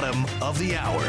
bottom of the hour.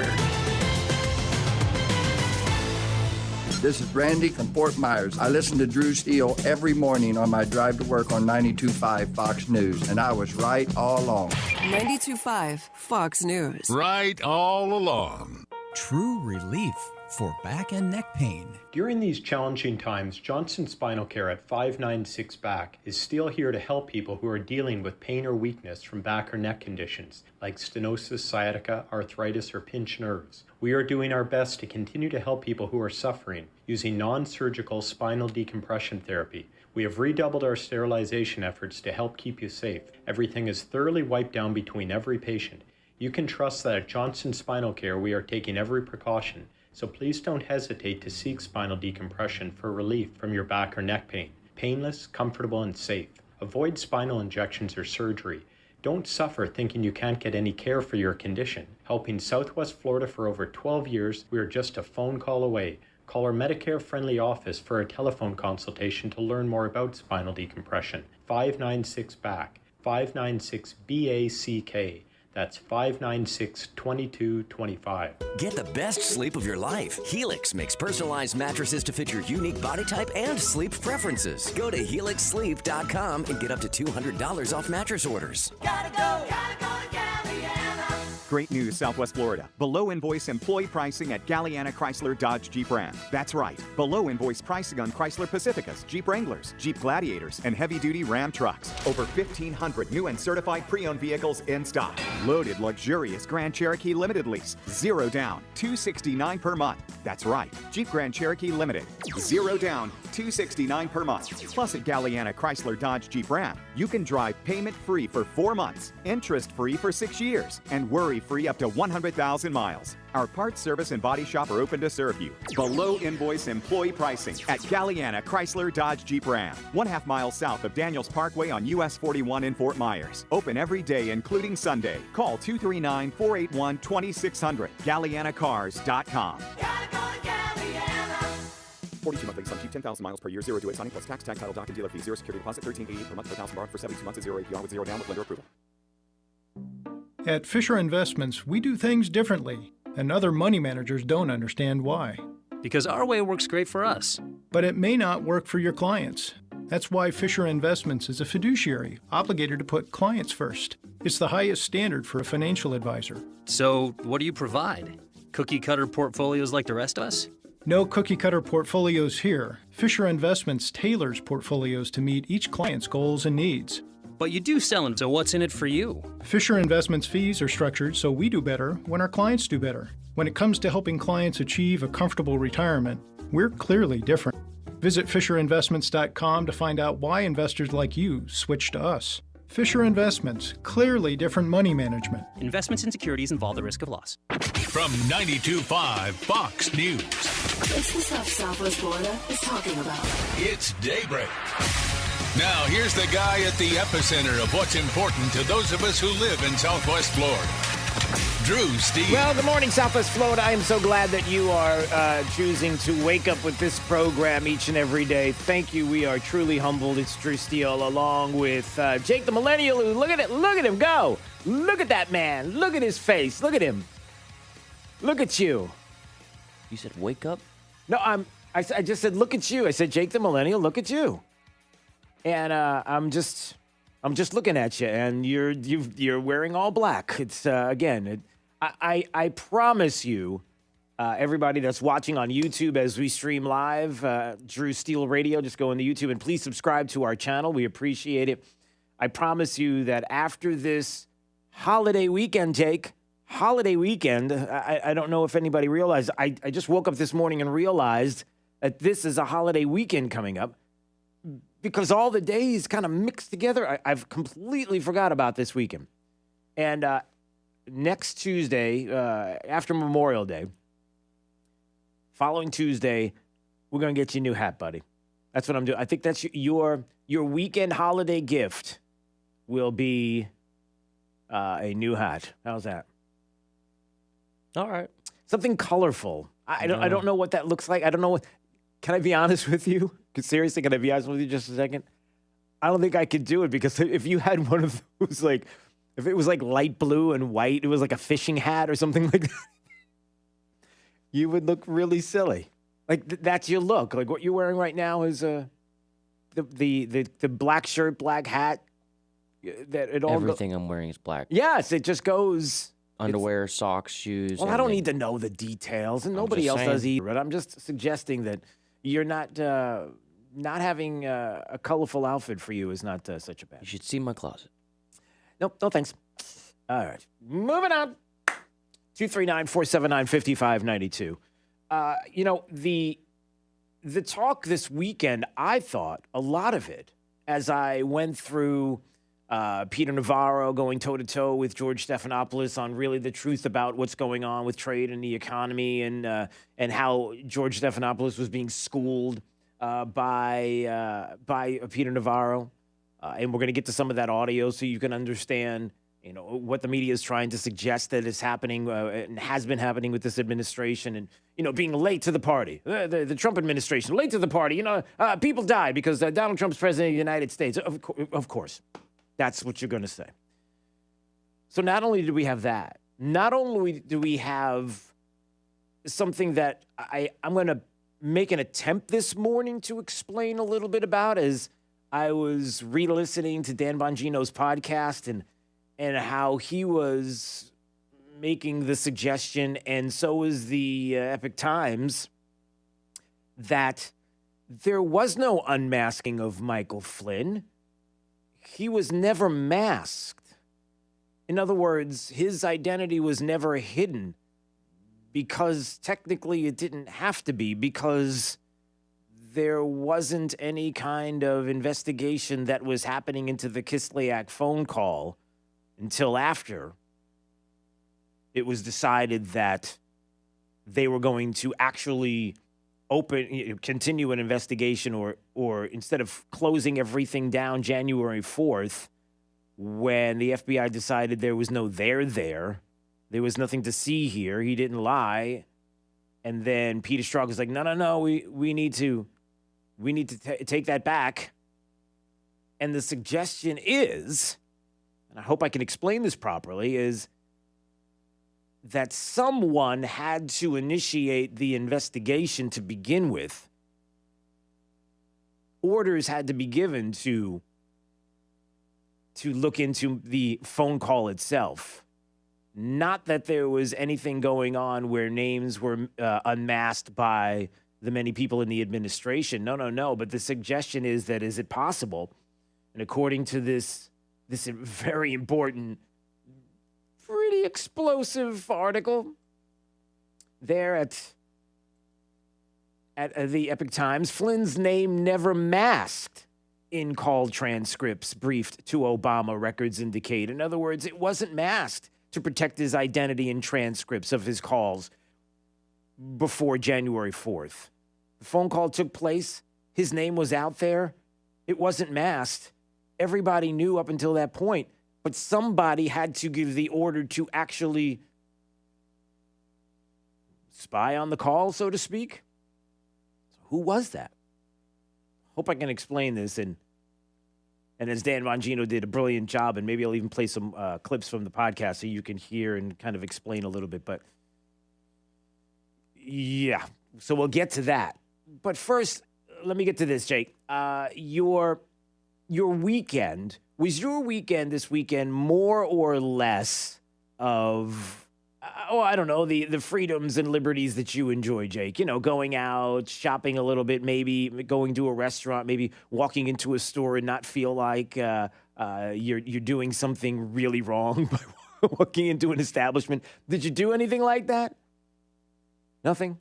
This is Randy from Fort Myers. I listen to Drew Steele every morning on my drive to work on 92.5 Fox News, and I was right all along. 92.5 Fox News. Right all along. True relief for back and neck pain. During these challenging times, Johnson Spinal Care at 596 Back is still here to help people who are dealing with pain or weakness from back or neck conditions like stenosis, sciatica, arthritis, or pinched nerves. We are doing our best to continue to help people who are suffering using non-surgical spinal decompression therapy. We have redoubled our sterilization efforts to help keep you safe. Everything is thoroughly wiped down between every patient. You can trust that at Johnson Spinal Care we are taking every precaution, so please don't hesitate to seek spinal decompression for relief from your back or neck pain. Painless, comfortable, and safe. Avoid spinal injections or surgery. Don't suffer thinking you can't get any care for your condition. Helping Southwest Florida for over 12 years, we are just a phone call away. Call our Medicare-friendly office for a telephone consultation to learn more about spinal decompression. 596-BACK, 596-BACK. That's 596-2225. Get the best sleep of your life. Helix makes personalized mattresses to fit your unique body type and sleep preferences. Go to helixsleep.com and get up to $200 off mattress orders. Gotta go to Galliana. Great news, Southwest Florida. Below invoice employee pricing at Galliana Chrysler Dodge Jeep Ram. That's right. Below invoice pricing on Chrysler Pacificas, Jeep Wranglers, Jeep Gladiators, and heavy-duty Ram trucks. Over 1,500 new and certified pre-owned vehicles in stock. Loaded, luxurious Grand Cherokee Limited lease. 0 down, $269 per month. That's right. Jeep Grand Cherokee Limited. 0 down, $269 per month. Plus at Galliana Chrysler Dodge Jeep Ram, you can drive payment-free for 4 months, interest-free for 6 years, and worry-free up to 100,000 miles. Our parts, service, and body shop are open to serve you. Below invoice employee pricing at Galliana Chrysler Dodge Jeep Ram. 1/2 mile south of Daniels Parkway on US 41 in Fort Myers. Open every day, including Sunday. Call 239-481-2600. GallianaCars.com. Gotta go to Galliana. 42 monthly sum, keep 10,000 miles per year, 0 to 8 signing plus tax, tag title, doc, and dealer fee, 0 security deposit, $13.88 per month per thousand borrowed for 72 months at 0 APR with 0 down with lender approval. At Fisher Investments, we do things differently, and other money managers don't understand why. Because our way works great for us. But it may not work for your clients. That's why Fisher Investments is a fiduciary, obligated to put clients first. It's the highest standard for a financial advisor. So, what do you provide? Cookie-cutter portfolios like the rest of us? No cookie-cutter portfolios here. Fisher Investments tailors portfolios to meet each client's goals and needs. But you do sell them, so what's in it for you? Fisher Investments fees are structured so we do better when our clients do better. When it comes to helping clients achieve a comfortable retirement, we're clearly different. Visit FisherInvestments.com to find out why investors like you switch to us. Fisher Investments, clearly different money management. Investments in securities involve the risk of loss. From 92.5 Fox News. It's the stuff Southwest Florida is talking about. It's Daybreak. Now, here's the guy at the epicenter of what's important to those of us who live in Southwest Florida. Drew Steele. Well, good morning, Southwest Florida. I am so glad that you are choosing to wake up with this program each and every day. Thank you. We are truly humbled. It's Drew Steele along with Jake the Millennial. Who, look at him go. Look at that man. Look at his face. Look at him. Look at you. You said wake up? No, I just said look at you. I said Jake the Millennial, look at you. And I'm just looking at you, and you're wearing all black. It's again, I promise you, everybody that's watching on YouTube as we stream live, Drew Steele Radio, just go into YouTube and please subscribe to our channel. We appreciate it. I promise you that after this holiday weekend, Jake, I don't know if anybody realized. I just woke up this morning and realized that this is a holiday weekend coming up. Because all the days kind of mixed together, I've completely forgot about this weekend. And next Tuesday, after Memorial Day, following Tuesday, we're going to get you a new hat, buddy. That's what I'm doing. I think that's your weekend holiday gift will be a new hat. How's that? All right. Something colorful. I don't know what that looks like. I don't know what. Can I be honest with you? Seriously, can I be honest with you just a second? I don't think I could do it because if you had one of those, like, If it was like light blue and white, it was like a fishing hat or something like that, you would look really silly. Like that's your look. Like what you're wearing right now is the black shirt, black hat. That it all Everything I'm wearing is black. Yes, it just goes. Underwear, socks, shoes. Well, I don't need to know the details, and nobody else does either. But I'm just suggesting that you're not having a colorful outfit for you is not such a bad. You should see my closet. Nope, no thanks. All right, moving on. 239-479-5592. The talk this weekend, I thought a lot of it as I went through Peter Navarro going toe-to-toe with George Stephanopoulos on really the truth about what's going on with trade and the economy and how George Stephanopoulos was being schooled by Peter Navarro. And we're going to get to some of that audio so you can understand, what the media is trying to suggest that is happening and has been happening with this administration and, being late to the party. The Trump administration, late to the party. People died because Donald Trump's president of the United States. Of course. That's what you're going to say. So not only do we have that, not only do we have something that I'm going to make an attempt this morning to explain a little bit about as I was re-listening to Dan Bongino's podcast and how he was making the suggestion, and so was the Epic Times, that there was no unmasking of Michael Flynn. He was never masked. In other words, his identity was never hidden because technically it didn't have to be, because there wasn't any kind of investigation that was happening into the Kislyak phone call until after it was decided that they were going to actually continue an investigation or instead of closing everything down January 4th, when the FBI decided there was no there, there was nothing to see here, he didn't lie. And then Peter Strzok was like, no, we need to take that back. And the suggestion is, and I hope I can explain this properly, is that someone had to initiate the investigation to begin with. Orders had to be given to look into the phone call itself. Not that there was anything going on where names were unmasked by the many people in the administration. No. But the suggestion is that, is it possible? And according to this very important, pretty explosive article there at the Epic Times, Flynn's name never masked in call transcripts briefed to Obama, records indicate. In other words, it wasn't masked to protect his identity in transcripts of his calls before January 4th. The phone call took place. His name was out there. It wasn't masked. Everybody knew up until that point. But somebody had to give the order to actually spy on the call, so to speak. So who was that? Hope I can explain this. And as Dan Bongino did a brilliant job, and maybe I'll even play some clips from the podcast so you can hear and kind of explain a little bit. But yeah, so we'll get to that. But first, let me get to this, Jake. Your weekend, was your weekend this weekend more or less of, I don't know, the freedoms and liberties that you enjoy, Jake? Going out, shopping a little bit, maybe going to a restaurant, maybe walking into a store and not feel like you're doing something really wrong by walking into an establishment. Did you do anything like that? Nothing?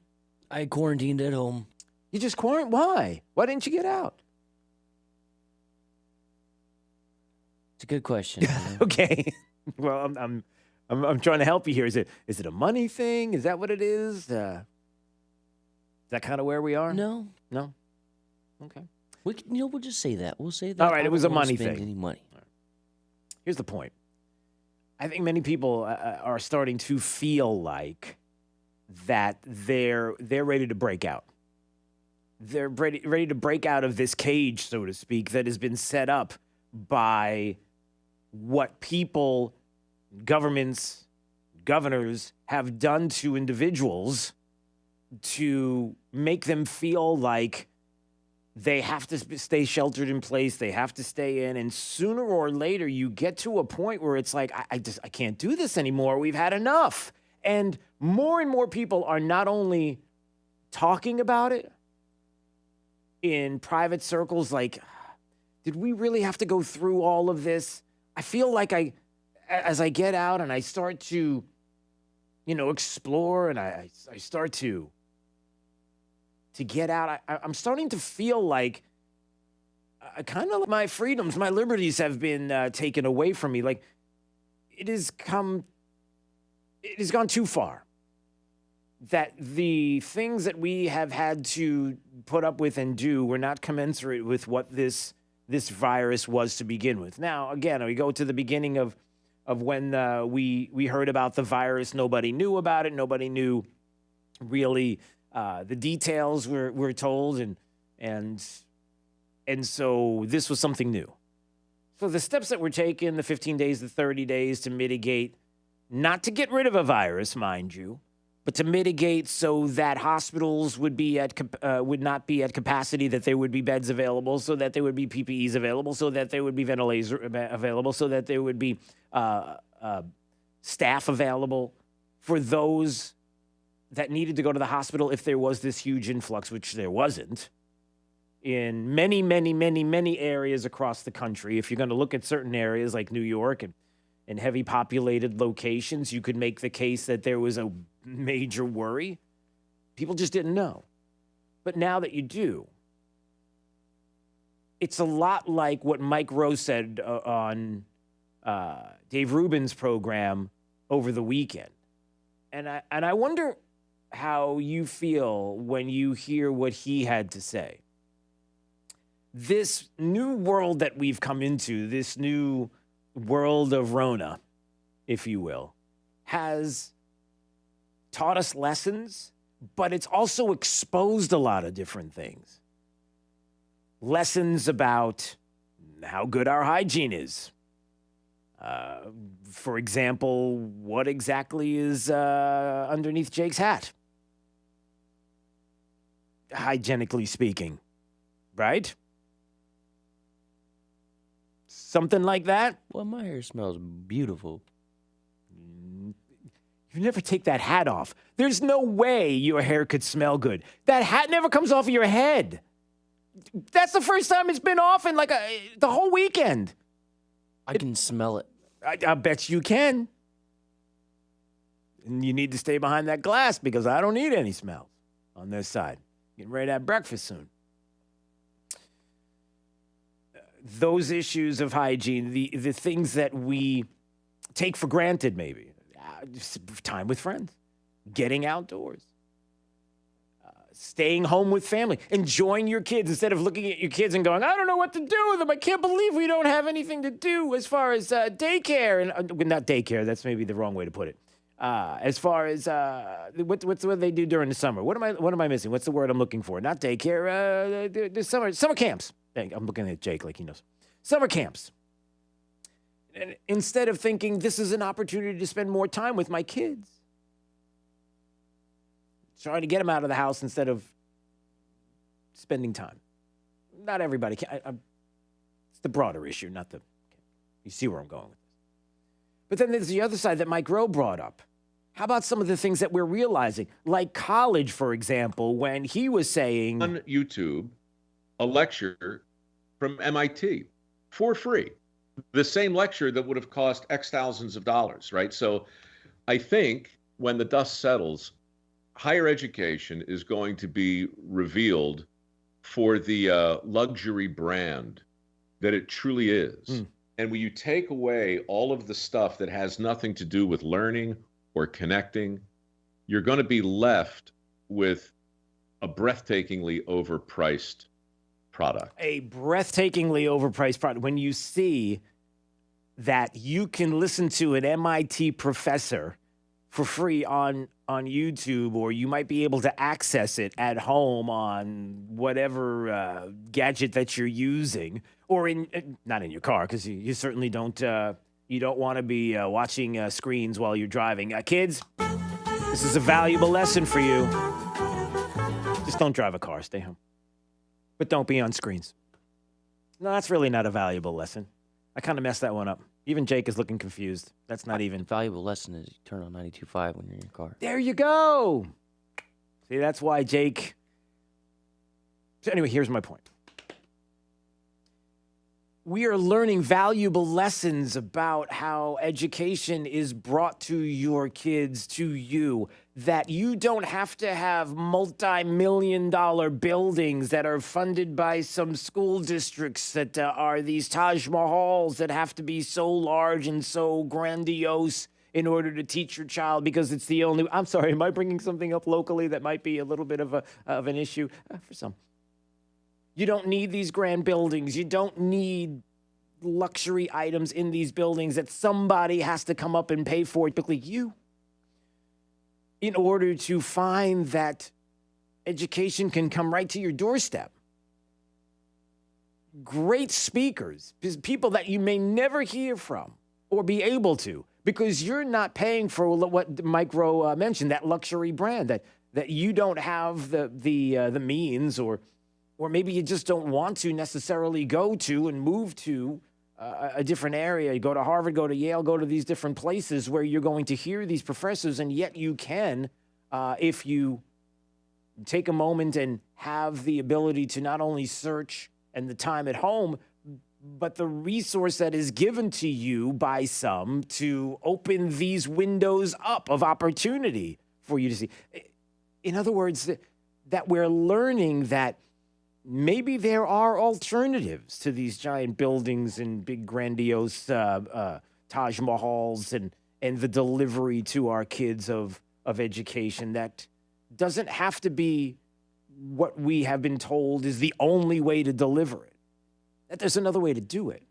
I quarantined at home. You just quarantined? Why? Why didn't you get out? It's a good question. Okay. Well, I'm trying to help you here. Is it a money thing? Is that what it is? Is that kind of where we are? No. Okay. We'll just say that. We'll say that. All right. It was a money spend thing. Any money. Here's the point. I think many people are starting to feel like that they're ready to break out. They're ready to break out of this cage, so to speak, that has been set up by what people governments, governors have done to individuals to make them feel like they have to stay sheltered in place, they have to stay in, and sooner or later you get to a point where it's like, I can't do this anymore. We've had enough. And more people are not only talking about it in private circles, like, did we really have to go through all of this? I feel like as I get out and I start to, explore, and I start to get out, I'm starting to feel like kind of like my freedoms, my liberties have been taken away from me. Like it has gone too far. That the things that we have had to put up with and do were not commensurate with what this virus was to begin with. Now, again, we go to the beginning of when we heard about the virus. Nobody knew about it. Nobody knew really the details were told, and so this was something new. So the steps that were taken, the 15 days, the 30 days to mitigate, not to get rid of a virus, mind you, but to mitigate so that hospitals would not be at capacity, that there would be beds available, so that there would be PPEs available, so that there would be ventilators available, so that there would be staff available for those that needed to go to the hospital if there was this huge influx, which there wasn't, in many, many, many, many areas across the country. If you're going to look at certain areas like New York and heavy populated locations, you could make the case that there was a major worry. People just didn't know. But now that you do, it's a lot like what Mike Rowe said on Dave Rubin's program over the weekend. And I wonder how you feel when you hear what he had to say. This new world that we've come into, this new world of Rona, if you will, has taught us lessons, but it's also exposed a lot of different things. Lessons about how good our hygiene is. For example, what exactly is underneath Jake's hat? Hygienically speaking, right? Something like that? Well, my hair smells beautiful. You never take that hat off. There's no way your hair could smell good. That hat never comes off of your head. That's the first time it's been off in like the whole weekend. I can smell it. I bet you can. And you need to stay behind that glass because I don't need any smells on this side. Getting ready to have breakfast soon. Those issues of hygiene, the things that we take for granted maybe. Time with friends, getting outdoors, staying home with family, enjoying your kids instead of looking at your kids and going, I don't know what to do with them. I can't believe we don't have anything to do as far as daycare. And not daycare, that's maybe the wrong way to put it. As far as what's what they do during the summer. What am I missing? What's the word I'm looking for? Not daycare. The summer camps. Dang, I'm looking at Jake like he knows. Summer camps. And instead of thinking this is an opportunity to spend more time with my kids, trying to get them out of the house instead of spending time. Not everybody can. It's the broader issue, not the. You see where I'm going with this. But then there's the other side that Mike Rowe brought up. How about some of the things that we're realizing, like college, for example, when he was saying on YouTube a lecture from MIT for free. The same lecture that would have cost X thousands of dollars, right? So I think when the dust settles, higher education is going to be revealed for the luxury brand that it truly is. And when you take away all of the stuff that has nothing to do with learning or connecting, you're going to be left with a breathtakingly overpriced product. A breathtakingly overpriced product. When you see that you can listen to an MIT professor for free on YouTube, or you might be able to access it at home on whatever gadget that you're using, or not in your car, because you certainly don't You don't want to be watching screens while you're driving. Kids, this is a valuable lesson for you. Just don't drive a car. Stay home. But don't be on screens. No, that's really not a valuable lesson. I kind of messed that one up. Even Jake is looking confused. That's not even. Valuable lesson is you turn on 92.5 when you're in your car. There you go. See, that's why Jake. So anyway, here's my point. We are learning valuable lessons about how education is brought to your kids, to you, that you don't have to have multi-million-dollar buildings that are funded by some school districts that are these Taj Mahals that have to be so large and so grandiose in order to teach your child because it's the only. I'm sorry, am I bringing something up locally that might be a little bit of an issue for some? You don't need these grand buildings. You don't need luxury items in these buildings that somebody has to come up and pay for, typically you, in order to find that education can come right to your doorstep. Great speakers, people that you may never hear from or be able to, because you're not paying for what Mike Rowe mentioned, that luxury brand, that you don't have the means or maybe you just don't want to necessarily go to and move to a different area. You go to Harvard, go to Yale, go to these different places where you're going to hear these professors, and yet you can, if you take a moment and have the ability to not only search and the time at home, but the resource that is given to you by some to open these windows up of opportunity for you to see. In other words, that we're learning that maybe there are alternatives to these giant buildings and big grandiose Taj Mahals and the delivery to our kids of education that doesn't have to be what we have been told is the only way to deliver it. That there's another way to do it.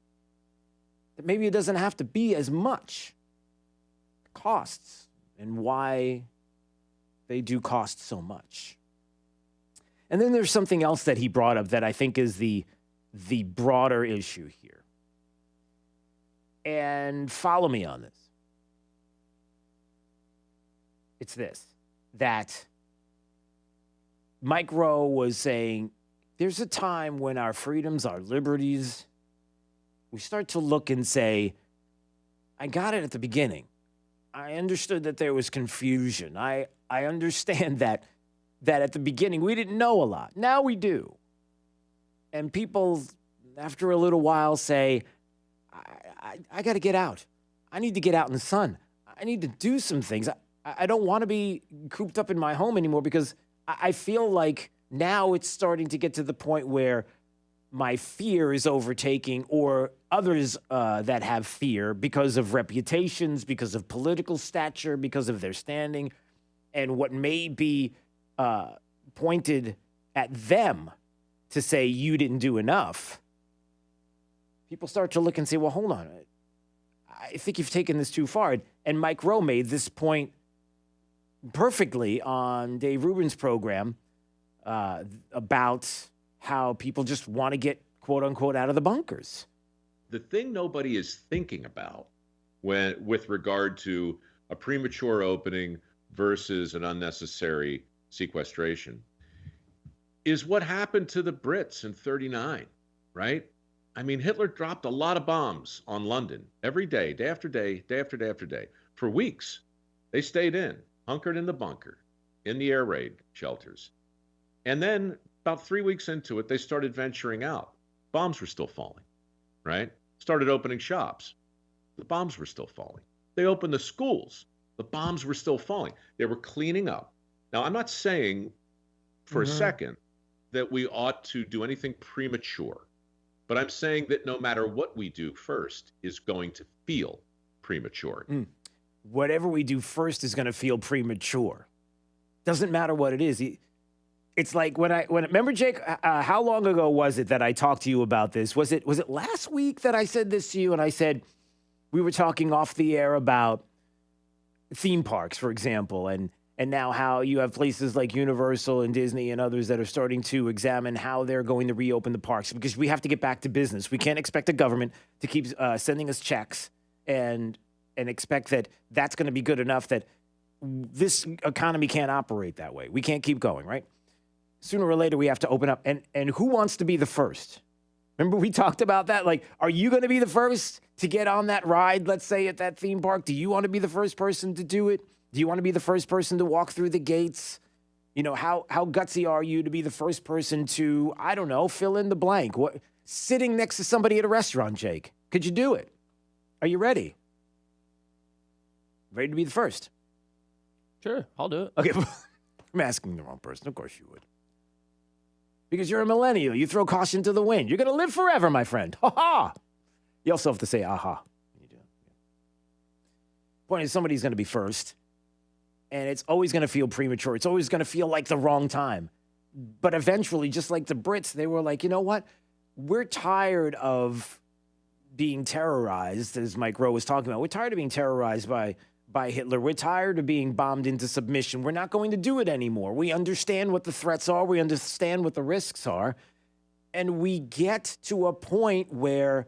That maybe it doesn't have to be as much costs and why they do cost so much. And then there's something else that he brought up that I think is the broader issue here. And follow me on this. It's this, that Mike Rowe was saying, there's a time when our freedoms, our liberties, we start to look and say, I got it at the beginning. I understood that there was confusion. I understand that at the beginning we didn't know a lot. Now we do. And people, after a little while, say, I got to get out. I need to get out in the sun. I need to do some things. I don't want to be cooped up in my home anymore because I feel like now it's starting to get to the point where my fear is overtaking, or others that have fear because of reputations, because of political stature, because of their standing, and what may be pointed at them to say you didn't do enough. People start to look and say, well, hold on. I think you've taken this too far. And Mike Rowe made this point perfectly on Dave Rubin's program about how people just want to get, quote unquote, out of the bunkers. The thing nobody is thinking about with regard to a premature opening versus an unnecessary sequestration is what happened to the Brits in 1939, right? I mean, Hitler dropped a lot of bombs on London every day, day after day, day after day after day. For weeks, they stayed in, hunkered in the bunker, in the air raid shelters. And then about 3 weeks into it, they started venturing out. Bombs were still falling, right? Started opening shops. The bombs were still falling. They opened the schools. The bombs were still falling. They were cleaning up. Now, I'm not saying for a second that we ought to do anything premature, but I'm saying that no matter what we do first is going to feel premature. Whatever we do first is going to feel premature. Doesn't matter what it is. It's like when remember, Jake, how long ago was it that I talked to you about this? Was it last week that I said this to you? And I said, we were talking off the air about theme parks, for example, and now how you have places like Universal and Disney and others that are starting to examine how they're going to reopen the parks because we have to get back to business. We can't expect the government to keep sending us checks and expect that that's going to be good enough that this economy can't operate that way. We can't keep going, right? Sooner or later, we have to open up. And who wants to be the first? Remember we talked about that? Like, are you going to be the first to get on that ride, let's say, at that theme park? Do you want to be the first person to do it? Do you want to be the first person to walk through the gates? You know, how gutsy are you to be the first person to, I don't know, fill in the blank? Sitting next to somebody at a restaurant, Jake. Could you do it? Are you ready? Ready to be the first? Sure, I'll do it. Okay, I'm asking the wrong person. Of course you would. Because you're a millennial. You throw caution to the wind. You're going to live forever, my friend. Ha-ha! You also have to say aha. You do. Point is, somebody's going to be first. And it's always going to feel premature. It's always going to feel like the wrong time. But eventually, just like the Brits, they were like, you know what? We're tired of being terrorized, as Mike Rowe was talking about. We're tired of being terrorized by Hitler. We're tired of being bombed into submission. We're not going to do it anymore. We understand what the threats are. We understand what the risks are. And we get to a point where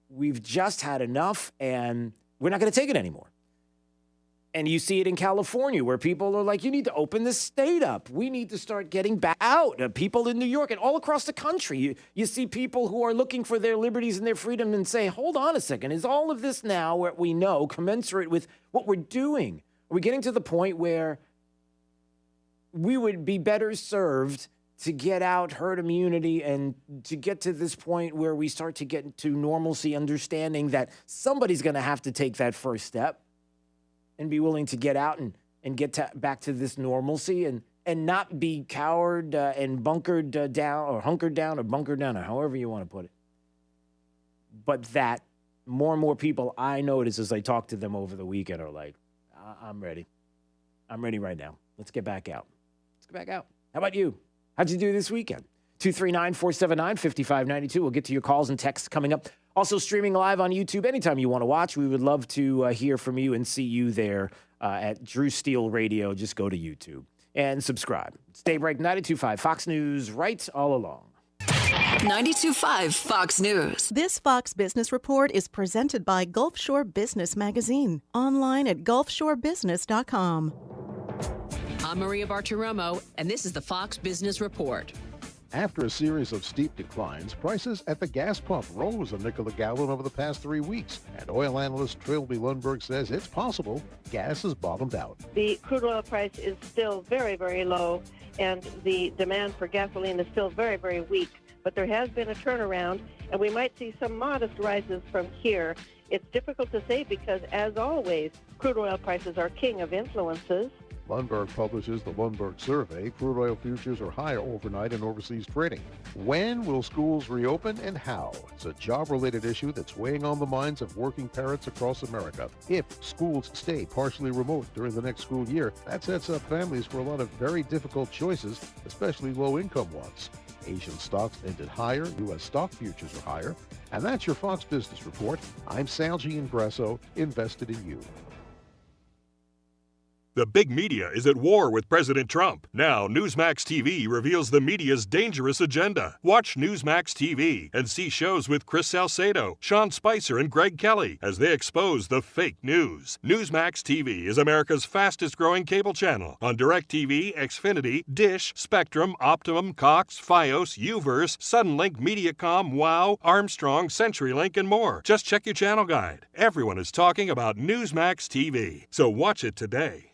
we've just had enough and we're not going to take it anymore. And you see it in California where people are like, you need to open this state up. We need to start getting back out. People in New York and all across the country. You see people who are looking for their liberties and their freedom and say, hold on a second. Is all of this now what we know commensurate with what we're doing? Are we getting to the point where we would be better served to get out herd immunity and to get to this point where we start to get to normalcy, understanding that somebody's going to have to take that first step and be willing to get out and get back to this normalcy and not be coward and bunkered down or hunkered down or bunkered down or however you want to put it. But that more and more people I notice as I talk to them over the weekend are like, I'm ready. I'm ready right now. Let's get back out. Let's get back out. How about you? How'd you do this weekend? 239-479-5592. We'll get to your calls and texts coming up. Also streaming live on YouTube anytime you want to watch. We would love to hear from you and see you there at Drew Steele Radio. Just go to YouTube and subscribe. It's Daybreak 92.5 Fox News, right all along. 92.5 Fox News. This Fox Business Report is presented by Gulf Shore Business Magazine. Online at gulfshorebusiness.com. I'm Maria Bartiromo, and this is the Fox Business Report. After a series of steep declines, prices at the gas pump rose a nickel a gallon over the past 3 weeks. And oil analyst Trilby Lundberg says it's possible gas has bottomed out. The crude oil price is still very, very low, and the demand for gasoline is still very, very weak. But there has been a turnaround, and we might see some modest rises from here. It's difficult to say because, as always, crude oil prices are king of influences. Lundberg publishes the Lundberg Survey. Crude oil futures are higher overnight in overseas trading. When will schools reopen and how? It's a job-related issue that's weighing on the minds of working parents across America. If schools stay partially remote during the next school year, that sets up families for a lot of very difficult choices, especially low-income ones. Asian stocks ended higher. U.S. stock futures are higher. And that's your Fox Business Report. I'm Sal Giangrasso, invested in you. The big media is at war with President Trump. Now, Newsmax TV reveals the media's dangerous agenda. Watch Newsmax TV and see shows with Chris Salcedo, Sean Spicer, and Greg Kelly as they expose the fake news. Newsmax TV is America's fastest-growing cable channel on DirecTV, Xfinity, Dish, Spectrum, Optimum, Cox, Fios, Uverse, Suddenlink, Mediacom, WOW, Armstrong, CenturyLink, and more. Just check your channel guide. Everyone is talking about Newsmax TV, so watch it today.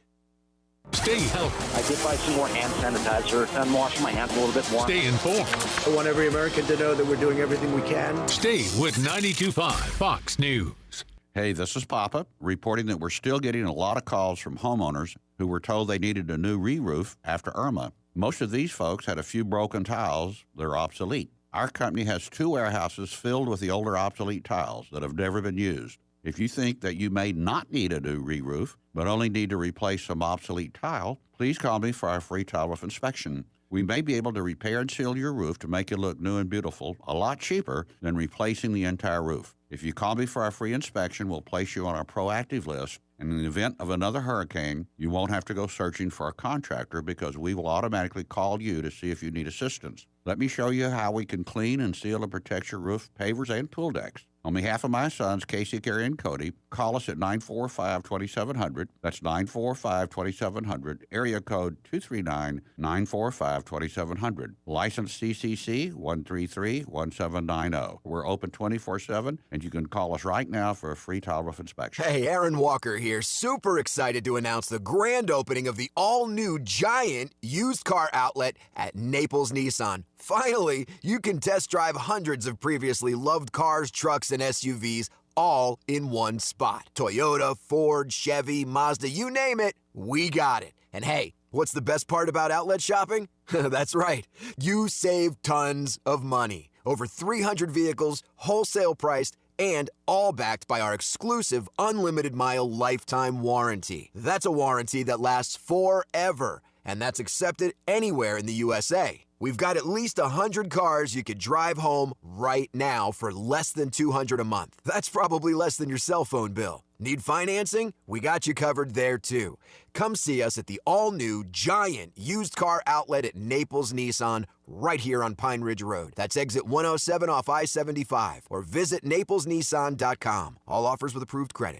Stay healthy. I did buy some more hand sanitizer and wash my hands a little bit more. Stay informed. I want every American to know that we're doing everything we can. Stay with 92.5 Fox News. Hey, this is Papa, reporting that we're still getting a lot of calls from homeowners who were told they needed a new re-roof after Irma. Most of these folks had a few broken tiles that are obsolete. Our company has 2 warehouses filled with the older obsolete tiles that have never been used. If you think that you may not need a new re-roof, but only need to replace some obsolete tile, please call me for our free tile roof inspection. We may be able to repair and seal your roof to make it look new and beautiful, a lot cheaper than replacing the entire roof. If you call me for our free inspection, we'll place you on our proactive list. And in the event of another hurricane, you won't have to go searching for a contractor because we will automatically call you to see if you need assistance. Let me show you how we can clean and seal and protect your roof, pavers, and pool decks. On behalf of my sons, Casey, Gary, and Cody, call us at 945-2700. That's 945-2700, area code 239-945-2700. License CCC 133-1790. We're open 24/7, and you can call us right now for a free tile roof inspection. Hey, Aaron Walker here. Super excited to announce the grand opening of the all-new giant used car outlet at Naples Nissan. Finally, you can test drive hundreds of previously loved cars, trucks, and SUVs all in one spot. Toyota, Ford, Chevy, Mazda, you name it, we got it. And hey, what's the best part about outlet shopping? That's right, you save tons of money. Over 300 vehicles, wholesale priced, and all backed by our exclusive unlimited mile lifetime warranty. That's a warranty that lasts forever, and that's accepted anywhere in the USA. We've got at least 100 cars you could drive home right now for less than $200 a month. That's probably less than your cell phone bill. Need financing? We got you covered there too. Come see us at the all-new giant used car outlet at Naples Nissan right here on Pine Ridge Road. That's exit 107 off I-75 or visit naplesnissan.com. All offers with approved credit.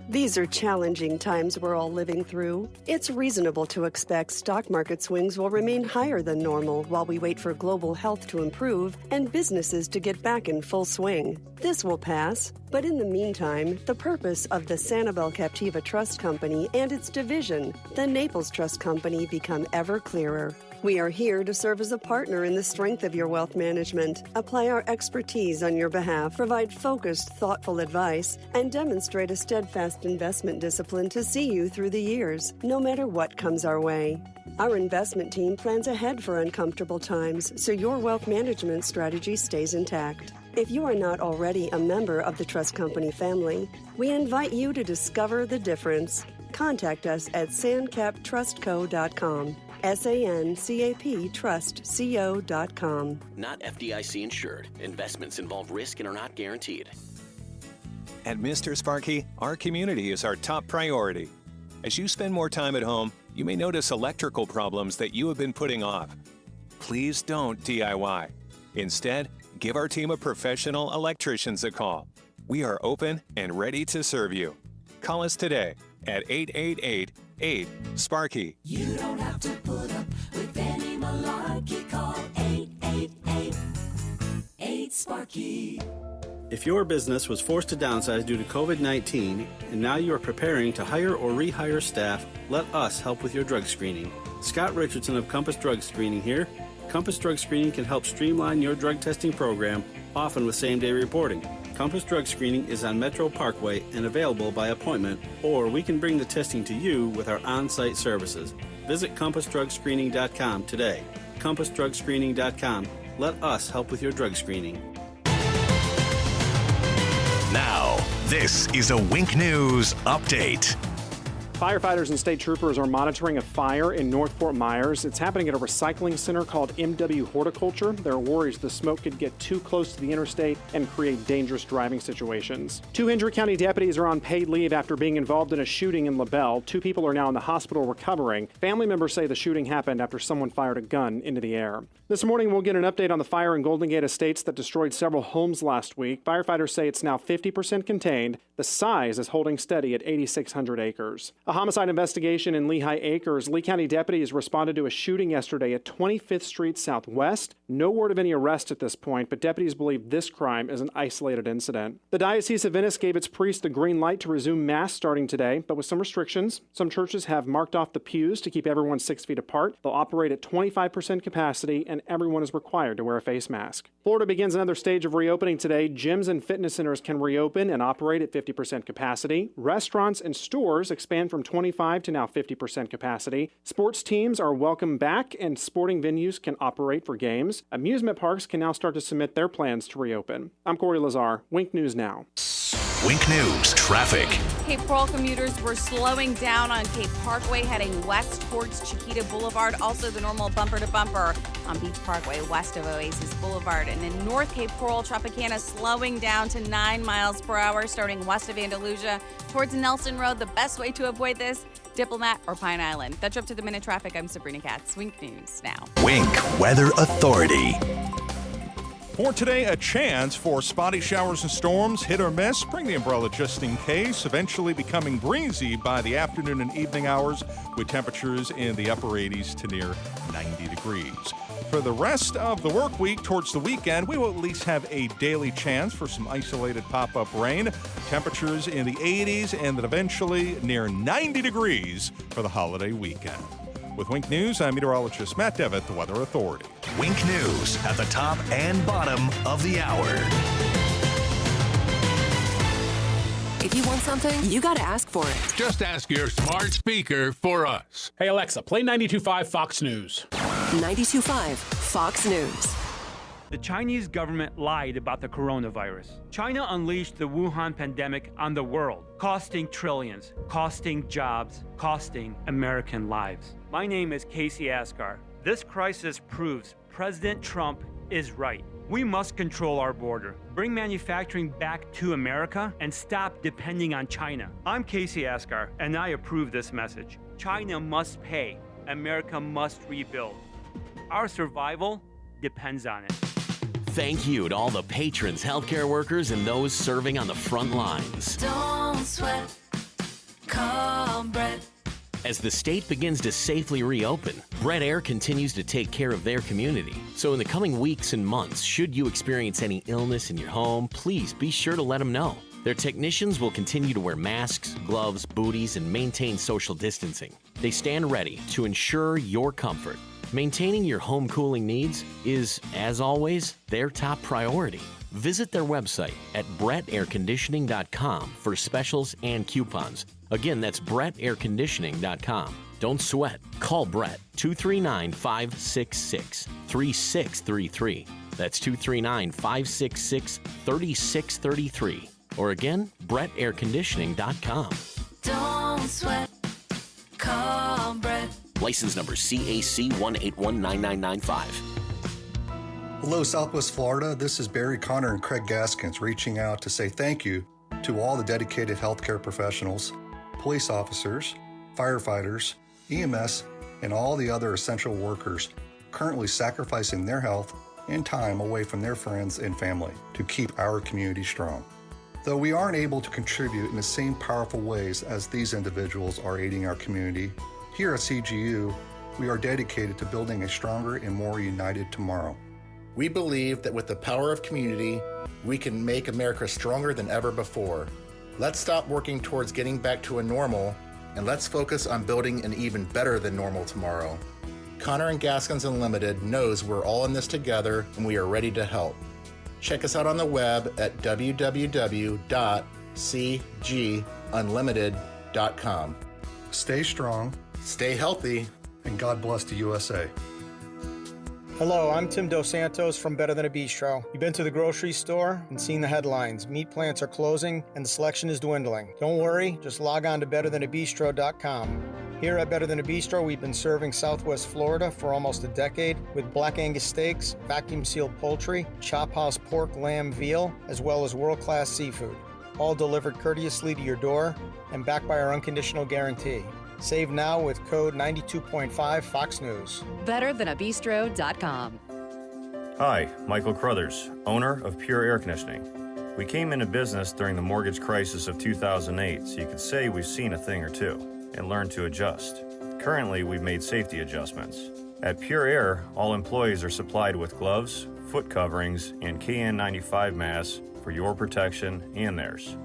These are challenging times we're all living through. It's reasonable to expect stock market swings will remain higher than normal while we wait for global health to improve and businesses to get back in full swing. This will pass, but in the meantime, the purpose of the Sanibel Captiva Trust Company and its division, the Naples Trust Company, become ever clearer. We are here to serve as a partner in the strength of your wealth management, apply our expertise on your behalf, provide focused, thoughtful advice, and demonstrate a steadfast investment discipline to see you through the years, no matter what comes our way. Our investment team plans ahead for uncomfortable times, so your wealth management strategy stays intact. If you are not already a member of the Trust Company family, we invite you to discover the difference. Contact us at sancaptrustco.com. sancaptrustco.com. Not FDIC insured. Investments involve risk and are not guaranteed. At Mr. Sparky, our community is our top priority. As you spend more time at home, you may notice electrical problems that you have been putting off. Please don't DIY. Instead, give our team of professional electricians a call. We are open and ready to serve you. Call us today at 888-8-SPARKY. You don't have to put up with any malarkey. Call 888-8-SPARKY. If your business was forced to downsize due to COVID-19 and now you are preparing to hire or rehire staff, let us help with your drug screening. Scott Richardson of Compass Drug Screening here. Compass Drug Screening can help streamline your drug testing program, often with same-day reporting. Compass Drug Screening is on Metro Parkway and available by appointment, or we can bring the testing to you with our on-site services. Visit CompassDrugScreening.com today. CompassDrugScreening.com. Let us help with your drug screening. Now, this is a Wink News update. Firefighters and state troopers are monitoring a fire in North Fort Myers. It's happening at a recycling center called MW Horticulture. There are worries the smoke could get too close to the interstate and create dangerous driving situations. 2 Hendry County deputies are on paid leave after being involved in a shooting in LaBelle. 2 people are now in the hospital recovering. Family members say the shooting happened after someone fired a gun into the air. This morning, we'll get an update on the fire in Golden Gate Estates that destroyed several homes last week. Firefighters say it's now 50% contained. The size is holding steady at 8,600 acres. A homicide investigation in Lehigh Acres. Lee County deputies responded to a shooting yesterday at 25th Street Southwest. No word of any arrest at this point, but deputies believe this crime is an isolated incident. The Diocese of Venice gave its priests the green light to resume Mass starting today, but with some restrictions. Some churches have marked off the pews to keep everyone 6 feet apart. They'll operate at 25% capacity, and everyone is required to wear a face mask. Florida begins another stage of reopening today. Gyms and fitness centers can reopen and operate at 50% capacity. Restaurants and stores expand from 25 to now 50% capacity. Sports teams are welcome back, and sporting venues can operate for games. Amusement parks can now start to submit their plans to reopen. I'm Corey Lazar. Wink News Now. Wink News traffic. Cape Coral commuters were slowing down on Cape Parkway heading west towards Chiquita Boulevard. Also the normal bumper to bumper on Beach Parkway west of Oasis Boulevard. And in North Cape Coral, Tropicana slowing down to 9 miles per hour starting west of Andalusia towards Nelson Road. The best way to avoid this, Diplomat, or Pine Island. That's up to the minute traffic. I'm Sabrina Katz. Wink News now. Wink Weather Authority. For today, a chance for spotty showers and storms, hit or miss. Bring the umbrella just in case. Eventually becoming breezy by the afternoon and evening hours with temperatures in the upper 80s to near 90 degrees. For the rest of the work week towards the weekend, we will at least have a daily chance for some isolated pop-up rain. Temperatures in the 80s and then eventually near 90 degrees for the holiday weekend. With Wink News, I'm meteorologist Matt Devitt, the Weather Authority. Wink News at the top and bottom of the hour. If you want something, you got to ask for it. Just ask your smart speaker for us. Hey, Alexa, play 92.5 Fox News. 92.5 Fox News. The Chinese government lied about the coronavirus. China unleashed the Wuhan pandemic on the world, costing trillions, costing jobs, costing American lives. My name is Casey Asgar. This crisis proves President Trump is right. We must control our border, bring manufacturing back to America, and stop depending on China. I'm Casey Asgar, and I approve this message. China must pay. America must rebuild. Our survival depends on it. Thank you to all the patrons, healthcare workers, and those serving on the front lines. Don't sweat, call Brett. As the state begins to safely reopen, Brett Air continues to take care of their community. So in the coming weeks and months, should you experience any illness in your home, please be sure to let them know. Their technicians will continue to wear masks, gloves, booties, and maintain social distancing. They stand ready to ensure your comfort. Maintaining your home cooling needs is, as always, their top priority. Visit their website at brettairconditioning.com for specials and coupons. Again, that's brettairconditioning.com. Don't sweat. Call Brett 239-566-3633. That's 239-566-3633. Or again, brettairconditioning.com. Don't sweat, call Brett. License number CAC 1819995. Hello, Southwest Florida. This is Barry Connor and Craig Gaskins reaching out to say thank you to all the dedicated healthcare professionals, police officers, firefighters, EMS, and all the other essential workers currently sacrificing their health and time away from their friends and family to keep our community strong. Though we aren't able to contribute in the same powerful ways as these individuals are aiding our community, here at CGU, we are dedicated to building a stronger and more united tomorrow. We believe that with the power of community, we can make America stronger than ever before. Let's stop working towards getting back to a normal, and let's focus on building an even better than normal tomorrow. Connor and Gaskins Unlimited knows we're all in this together, and we are ready to help. Check us out on the web at www.cgunlimited.com. Stay strong, stay healthy, and God bless the USA. Hello, I'm Tim Dos Santos from Better Than a Bistro. You've been to the grocery store and seen the headlines. Meat plants are closing and the selection is dwindling. Don't worry, just log on to betterthanabistro.com. Here at Better Than a Bistro, we've been serving Southwest Florida for almost a decade with Black Angus steaks, vacuum-sealed poultry, chop house pork, lamb, veal, as well as world-class seafood. All delivered courteously to your door and backed by our unconditional guarantee. Save now with code 92.5 Fox News. BetterThanABistro.com. Hi, Michael Crothers, owner of Pure Air Conditioning. We came into business during the mortgage crisis of 2008, so you could say we've seen a thing or two and learned to adjust. Currently, we've made safety adjustments. At Pure Air, all employees are supplied with gloves, foot coverings, and KN95 masks for your protection and theirs.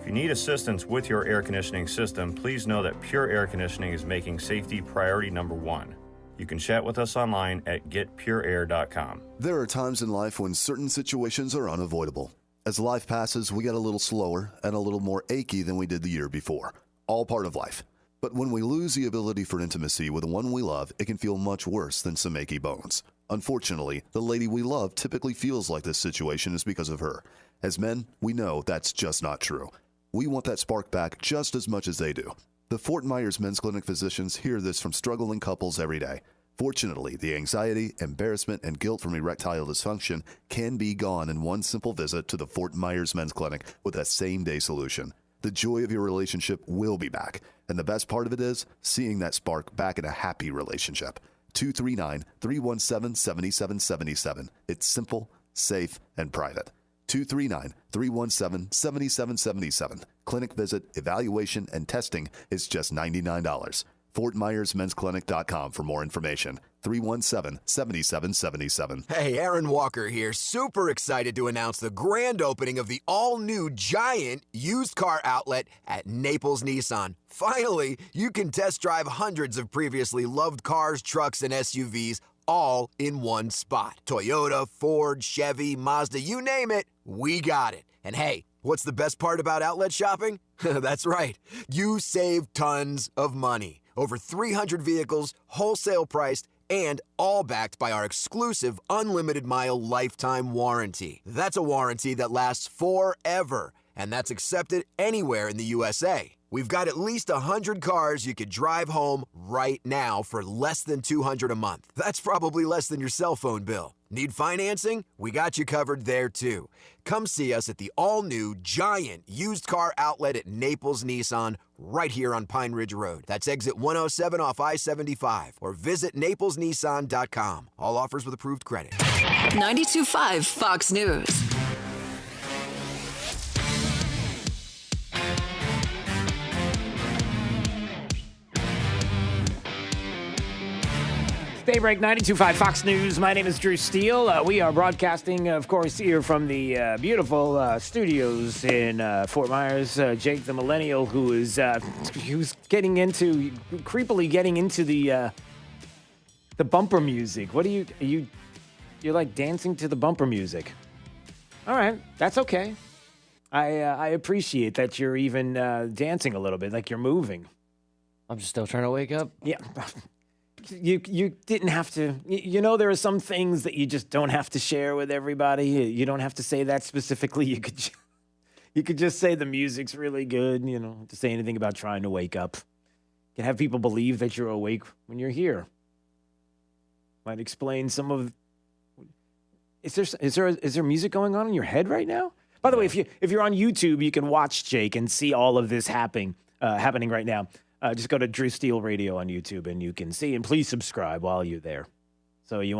If you need assistance with your air conditioning system, please know that Pure Air Conditioning is making safety priority number one. You can chat with us online at getpureair.com. There are times in life when certain situations are unavoidable. As life passes, we get a little slower and a little more achy than we did the year before. All part of life. But when we lose the ability for intimacy with the one we love, it can feel much worse than some achy bones. Unfortunately, the lady we love typically feels like this situation is because of her. As men, we know that's just not true. We want that spark back just as much as they do. The Fort Myers Men's Clinic physicians hear this from struggling couples every day. Fortunately, the anxiety, embarrassment, and guilt from erectile dysfunction can be gone in one simple visit to the Fort Myers Men's Clinic with a same-day solution. The joy of your relationship will be back. And the best part of it is seeing that spark back in a happy relationship. 239-317-7777. It's simple, safe, and private. 239-317-7777. Clinic visit, evaluation, and testing is just $99. FortMyersMen'sClinic.com for more information. 317-7777. Hey, Aaron Walker here. Super excited to announce the grand opening of the all-new Giant used car outlet at Naples Nissan. Finally, you can test drive hundreds of previously loved cars, trucks, and SUVs all in one spot. Toyota, Ford, Chevy, Mazda, you name it, we got it. And hey, what's the best part about outlet shopping? That's right. You save tons of money. Over 300 vehicles, wholesale priced, and all backed by our exclusive unlimited mile lifetime warranty. That's a warranty that lasts forever, and that's accepted anywhere in the USA. We've got at least 100 cars you could drive home right now for less than $200 a month. That's probably less than your cell phone bill. Need financing? We got you covered there too. Come see us at the all-new Giant used car outlet at Naples Nissan right here on Pine Ridge Road. That's exit 107 off I-75 or visit naplesnissan.com. All offers with approved credit. 92.5 Fox News. Daybreak 92.5 Fox News. My name is Drew Steele. We are broadcasting, of course, here from the beautiful studios in Fort Myers. Jake, the millennial, who is creepily getting into the bumper music. What are you're like dancing to the bumper music? All right, that's okay. I appreciate that you're even dancing a little bit, like you're moving. I'm just still trying to wake up. Yeah. You didn't have to, there are some things that you just don't have to share with everybody. You don't have to say that specifically. You could just say the music's really good, to say anything about trying to wake up. You can have people believe that you're awake when you're here. Might explain some of, is there music going on in your head right now? By the way, if you're on YouTube, you can watch Jake and see all of this happening right now. Just go to Drew Steele Radio on YouTube and you can see, and please subscribe while you're there. So you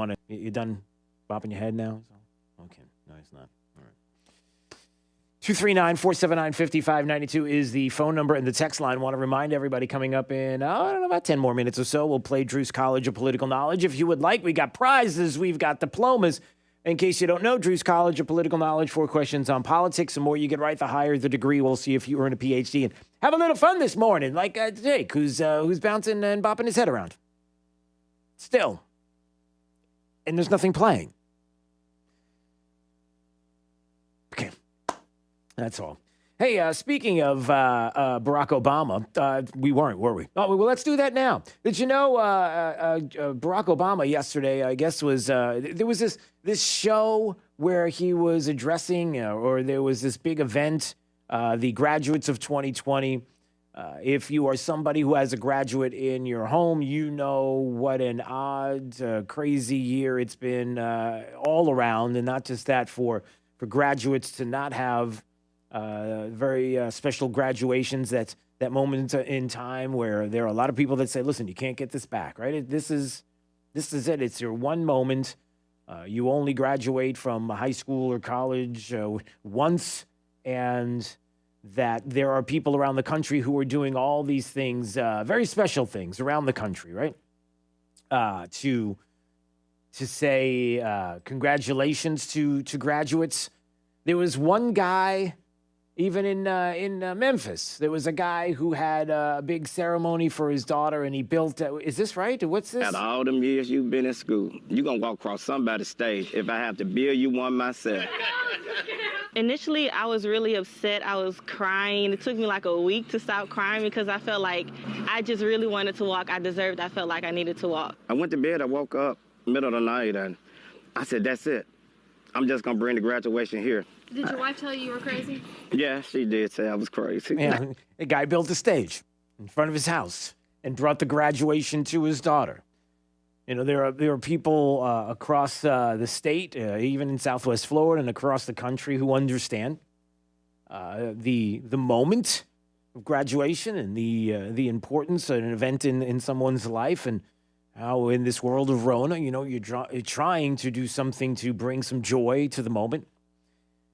done bopping your head now? Okay, no, it's not. All right. 239-479-5592 is the phone number and the text line. Want to remind everybody coming up in, about 10 more minutes or so, we'll play Drew's College of Political Knowledge. If you would like, we got prizes, we've got diplomas. In case you don't know, Drew's College of Political Knowledge, 4 questions on politics. The more you get right, the higher the degree. We'll see if you earn a PhD. And have a little fun this morning, like Jake, who's bouncing and bopping his head around. Still. And there's nothing playing. Okay. That's all. Hey, speaking of Barack Obama, we weren't, were we? Oh, well, let's do that now. Did you know Barack Obama yesterday, I guess, was there was this show where he was addressing, or there was this big event, the graduates of 2020. If you are somebody who has a graduate in your home, you know what an odd, crazy year it's been all around, and not just that, for graduates to not have very special graduations. That moment in time where there are a lot of people that say, listen, you can't get this back, right? This is it. It's your one moment. You only graduate from high school or college once, and that there are people around the country who are doing all these things, very special things around the country, right? To say congratulations to graduates. There was one guy. Even in Memphis, there was a guy who had a big ceremony for his daughter, and he built. Is this right? What's this? After all them years you've been in school, you're going to walk across somebody's stage if I have to build you one myself. Initially, I was really upset. I was crying. It took me like a week to stop crying because I felt like I just really wanted to walk. I felt like I needed to walk. I went to bed. I woke up middle of the night, and I said, that's it. I'm just going to bring the graduation here. Did your wife tell you were crazy? Yeah, she did say I was crazy. Yeah, a guy built a stage in front of his house and brought the graduation to his daughter. There are people across the state, even in Southwest Florida and across the country, who understand the moment graduation and the importance of an event in someone's life, and how in this world of Rona, you're trying to do something to bring some joy to the moment.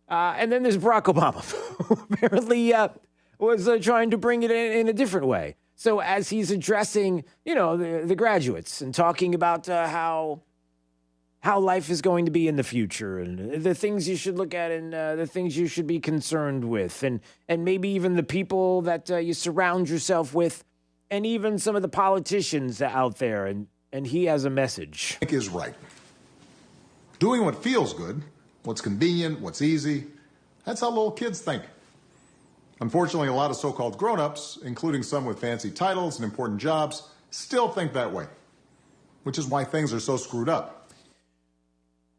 And then there's Barack Obama, who apparently was trying to bring it in a different way. So as he's addressing, the graduates and talking about how life is going to be in the future and the things you should look at and the things you should be concerned with, and maybe even the people that you surround yourself with, and even some of the politicians out there. And he has a message. I think is right. Doing what feels good, what's convenient, what's easy, that's how little kids think. Unfortunately, a lot of so-called grown-ups, including some with fancy titles and important jobs, still think that way, which is why things are so screwed up.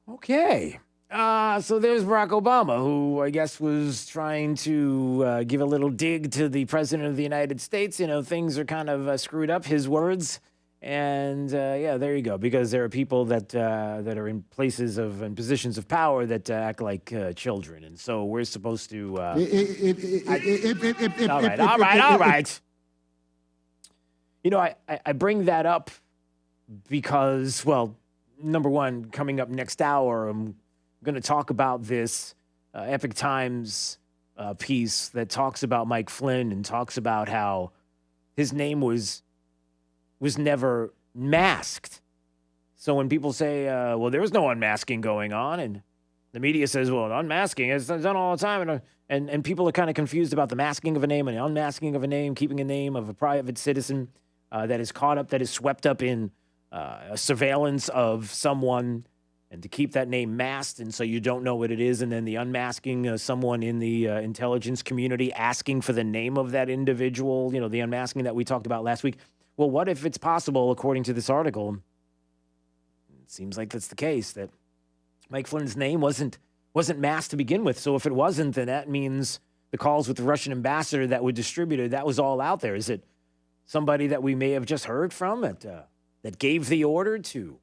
Okay. So there's Barack Obama, who I guess was trying to give a little dig to the president of the United States. Things are kind of screwed up, his words. And there you go. Because there are people that are in places and positions of power that act like children, and so we're supposed to. All right. I bring that up because, well, number one, coming up next hour, I'm going to talk about this Epic Times piece that talks about Mike Flynn and talks about how his name was never masked. So when people say, well, there was no unmasking going on, and the media says, well, unmasking is done all the time, and people are kind of confused about the masking of a name and the unmasking of a name, keeping a name of a private citizen that is caught up, that is swept up in a surveillance of someone, and to keep that name masked, and so you don't know what it is, and then the unmasking someone in the intelligence community asking for the name of that individual, the unmasking that we talked about last week. Well, what if it's possible, according to this article, it seems like that's the case, that Mike Flynn's name wasn't masked to begin with. So if it wasn't, then that means the calls with the Russian ambassador that were distributed, that was all out there. Is it somebody that we may have just heard from that gave the order to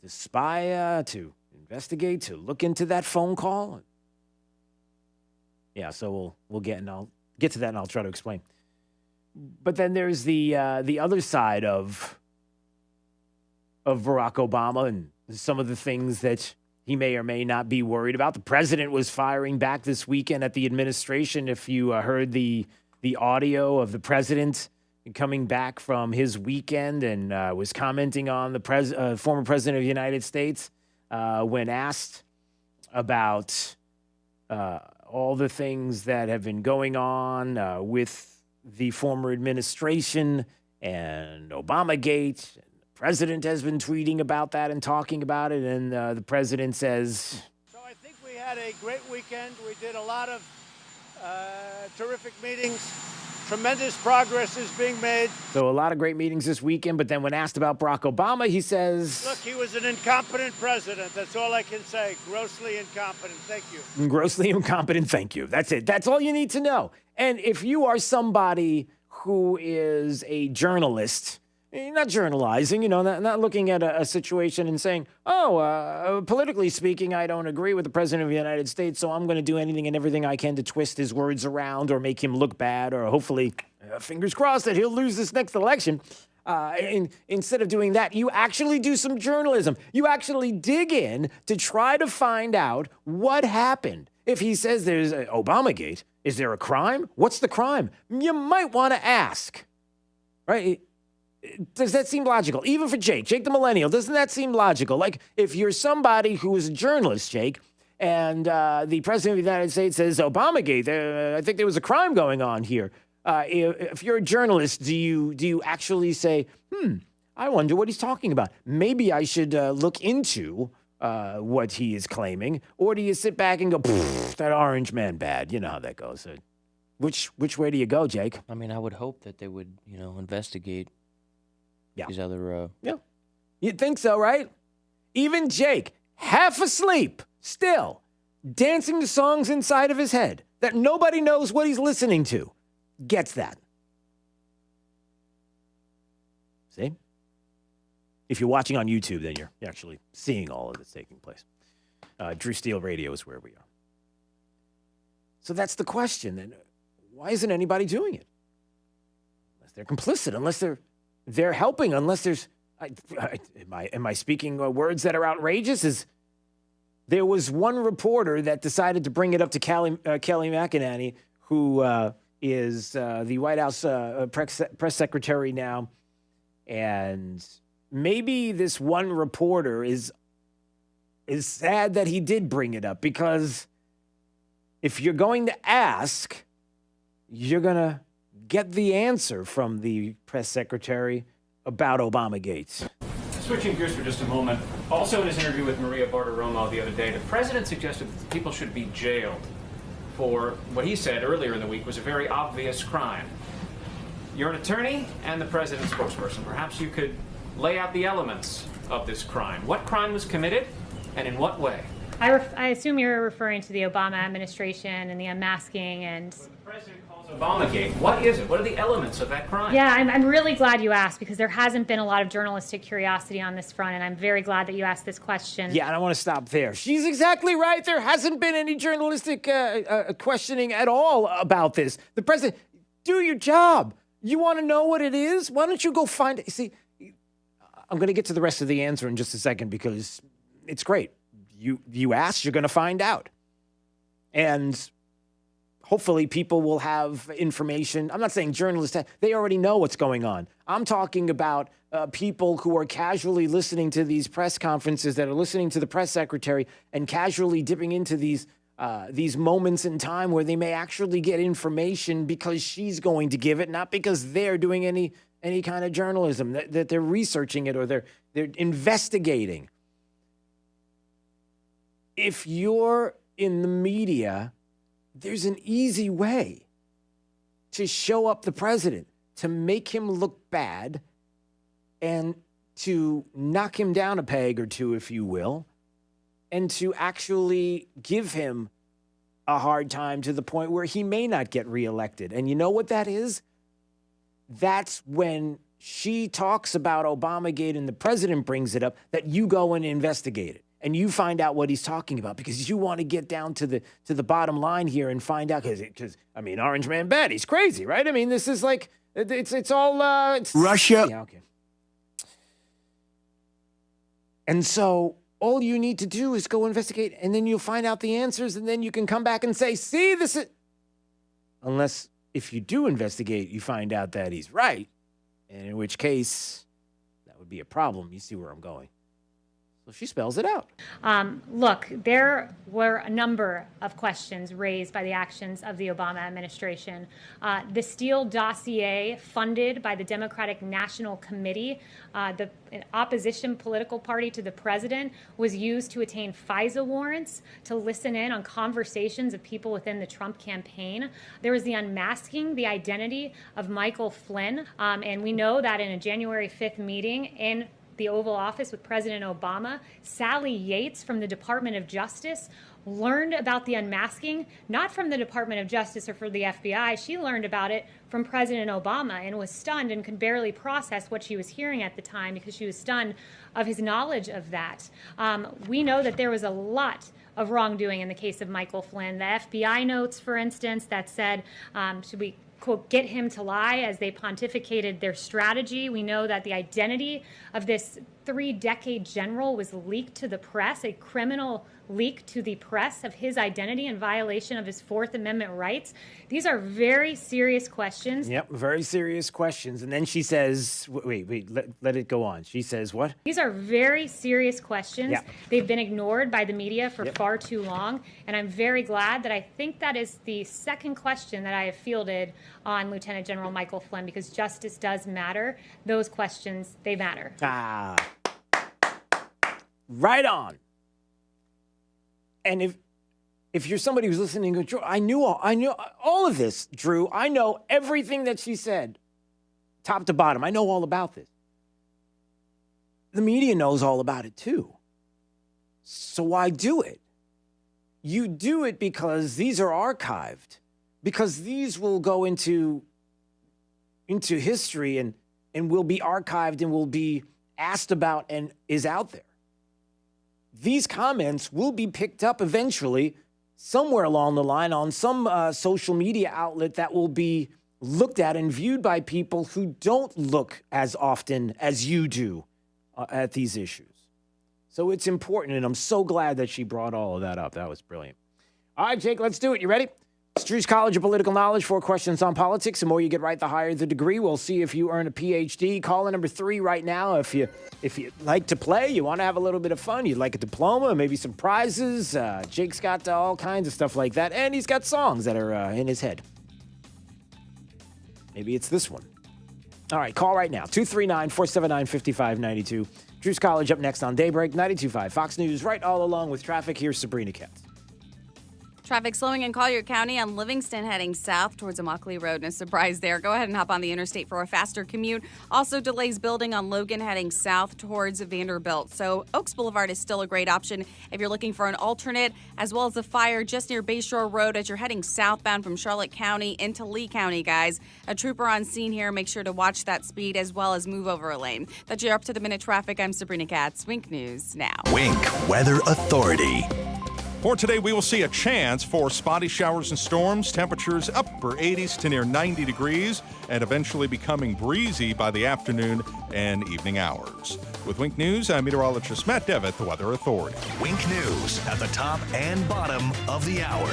spy, to investigate, to look into that phone call? Yeah, so we'll get, and I'll get to that, and I'll try to explain. But then there's the other side of Barack Obama and some of the things that he may or may not be worried about. The president was firing back this weekend at the administration. If you heard the audio of the president coming back from his weekend and was commenting on the former president of the United States when asked about all the things that have been going on with the former administration and Obamagate. The president has been tweeting about that and talking about it, and the president says, So I think we had a great weekend. We did a lot of terrific meetings. Tremendous progress is being made. So a lot of great meetings this weekend, but then when asked about Barack Obama, he says, look, he was an incompetent president. That's all I can say. Grossly incompetent. Thank you. Grossly incompetent. Thank you. That's it. That's all you need to know. And if you are somebody who is a journalist, not journalizing, not looking at a situation and saying, politically speaking, I don't agree with the president of the United States, so I'm going to do anything and everything I can to twist his words around or make him look bad, or hopefully, fingers crossed, that he'll lose this next election. Instead of doing that, you actually do some journalism. You actually dig in to try to find out what happened. If he says there's Obamagate, is there a crime? What's the crime? You might want to ask, right? Does that seem logical? Even for Jake the millennial, doesn't that seem logical? Like, if you're somebody who is a journalist, Jake, and the president of the United States says, Obamagate, I think there was a crime going on here. If you're a journalist, do you actually say, I wonder what he's talking about? Maybe I should look into what he is claiming. Or do you sit back and go, that orange man bad? You know how that goes. Which way do you go, Jake? I mean, I would hope that they would, investigate these other... Yeah. You'd think so, right? Even Jake, half asleep, still, dancing to songs inside of his head that nobody knows what he's listening to, gets that. See? If you're watching on YouTube, then you're actually seeing all of this taking place. Drew Steele Radio is where we are. So that's the question. Then, why isn't anybody doing it? Unless they're complicit, unless they're helping, unless there's, am I speaking words that are outrageous? There was one reporter that decided to bring it up to Kelly McEnany, who is the White House press secretary now. And maybe this one reporter is sad that he did bring it up, because if you're going to ask, you're going to get the answer from the press secretary about Obamagate. Switching gears for just a moment, also in his interview with Maria Bartiromo the other day, the president suggested that people should be jailed for what he said earlier in the week was a very obvious crime. You're an attorney and the president's spokesperson. Perhaps you could lay out the elements of this crime. What crime was committed and in what way? I assume you're referring to the Obama administration and the unmasking and... The president calls Obamagate. What is it? What are the elements of that crime? Yeah, I'm really glad you asked, because there hasn't been a lot of journalistic curiosity on this front, and I'm very glad that you asked this question. Yeah, and I want to stop there. She's exactly right. There hasn't been any journalistic questioning at all about this. The president, do your job. You want to know what it is? Why don't you go find it? See, I'm going to get to the rest of the answer in just a second, because it's great. You ask, you're going to find out. And hopefully people will have information. I'm not saying journalists, they already know what's going on. I'm talking about people who are casually listening to these press conferences, that are listening to the press secretary and casually dipping into these moments in time where they may actually get information because she's going to give it, not because they're doing any kind of journalism, that they're researching it or they're investigating. If you're in the media, there's an easy way to show up the president, to make him look bad, and to knock him down a peg or two, if you will, and to actually give him a hard time to the point where he may not get reelected. And you know what that is? That's when she talks about Obamagate and the president brings it up, that you go and investigate it. And you find out what he's talking about, because you want to get down to the bottom line here and find out, because I mean, Orange Man bad, he's crazy, right? I mean, this is like, it's all it's Russia. Yeah, okay. And so all you need to do is go investigate, and then you'll find out the answers, and then you can come back and say, see, this is... Unless, if you do investigate, you find out that he's right, and in which case, that would be a problem. You see where I'm going. So she spells it out. Look, there were a number of questions raised by the actions of the Obama administration. The Steele dossier, funded by the Democratic National Committee, the opposition political party to the president, was used to attain FISA warrants to listen in on conversations of people within the Trump campaign. There was the unmasking the identity of Michael Flynn. And we know that in a January 5th meeting in the Oval Office with President Obama, Sally Yates from the Department of Justice learned about the unmasking, not from the Department of Justice or from the FBI. She learned about it from President Obama and was stunned and could barely process what she was hearing at the time, because she was stunned of his knowledge of that. We know that there was a lot of wrongdoing in the case of Michael Flynn. The FBI notes, for instance, that said, should we quote, get him to lie as they pontificated their strategy. We know that the identity of this 3-decade general was leaked to the press, a criminal leak to the press of his identity in violation of his Fourth Amendment rights. These are very serious questions. Yep, very serious questions. And then she says, wait, let it go on. She says what? These are very serious questions. Yep. They've been ignored by the media for far too long. And I'm very glad that I think that is the second question that I have fielded on Lieutenant General Michael Flynn, because justice does matter. Those questions, they matter. Right on. And if you're somebody who's listening, Drew, I knew all of this, Drew. I know everything that she said, top to bottom. I know all about this. The media knows all about it too. So why do it? You do it because these are archived, because these will go into history and will be archived and will be asked about and is out there. These comments will be picked up eventually. somewhere along the line on some social media outlet that will be looked at and viewed by people who don't look as often as you do at these issues. So it's important, and I'm so glad that she brought all of that up. That was brilliant. All right, Jake, let's do it. You ready? It's Drew's College of Political Knowledge, 4 questions on politics. The more you get right, the higher the degree. We'll see if you earn a PhD. Call in number 3 right now. If you like to play, you want to have a little bit of fun, you'd like a diploma, maybe some prizes. Jake's got all kinds of stuff like that, and he's got songs that are in his head. Maybe it's this one. All right, call right now. 239-479-5592. Drew's College up next on Daybreak 92.5. Fox News right all along with traffic. Here's Sabrina Katz. Traffic slowing in Collier County on Livingston heading south towards Immokalee Road. No surprise there. Go ahead and hop on the interstate for a faster commute. Also delays building on Logan heading south towards Vanderbilt. So Oaks Boulevard is still a great option if you're looking for an alternate, as well as a fire just near Bayshore Road as you're heading southbound from Charlotte County into Lee County, guys. A trooper on scene here. Make sure to watch that speed as well as move over a lane. That's your up-to-the-minute traffic. I'm Sabrina Katz. Wink News now. Wink Weather Authority. For today, we will see a chance for spotty showers and storms, temperatures upper 80s to near 90 degrees, and eventually becoming breezy by the afternoon and evening hours. With Wink News, I'm meteorologist Matt Devitt, the Weather Authority. Wink News at the top and bottom of the hour.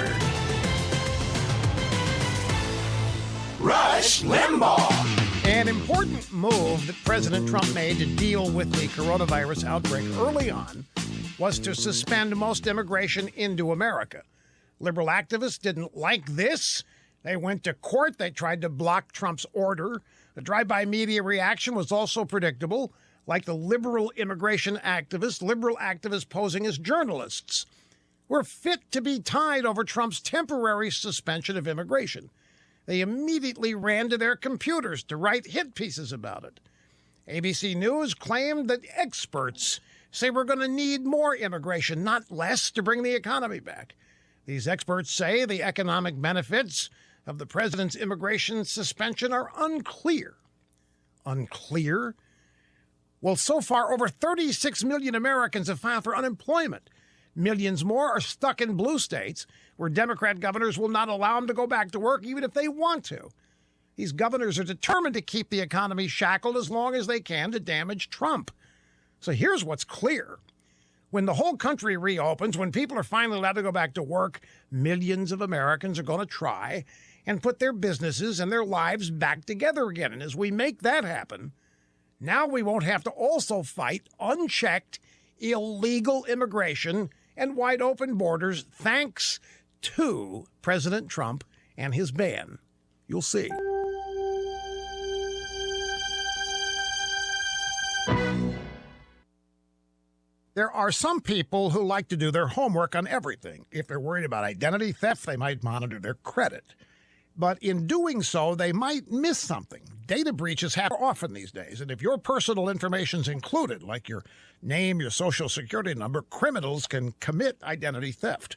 Rush Limbaugh. An important move that President Trump made to deal with the coronavirus outbreak early on was to suspend most immigration into America. Liberal activists didn't like this. They went to court. They tried to block Trump's order. The drive-by media reaction was also predictable, like the liberal immigration activists, posing as journalists, were fit to be tied over Trump's temporary suspension of immigration. They immediately ran to their computers to write hit pieces about it. ABC News claimed that experts say we're going to need more immigration, not less, to bring the economy back. These experts say the economic benefits of the president's immigration suspension are unclear. Unclear? Well, so far, over 36 million Americans have filed for unemployment. Millions more are stuck in blue states where Democrat governors will not allow them to go back to work even if they want to. These governors are determined to keep the economy shackled as long as they can to damage Trump. So here's what's clear. When the whole country reopens, when people are finally allowed to go back to work, millions of Americans are going to try and put their businesses and their lives back together again. And as we make that happen, now we won't have to also fight unchecked, illegal immigration and wide open borders thanks to President Trump and his ban. You'll see. There are some people who like to do their homework on everything. If they're worried about identity theft, they might monitor their credit. But in doing so, they might miss something. Data breaches happen often these days, and if your personal information is included, like your name, your social security number, criminals can commit identity theft.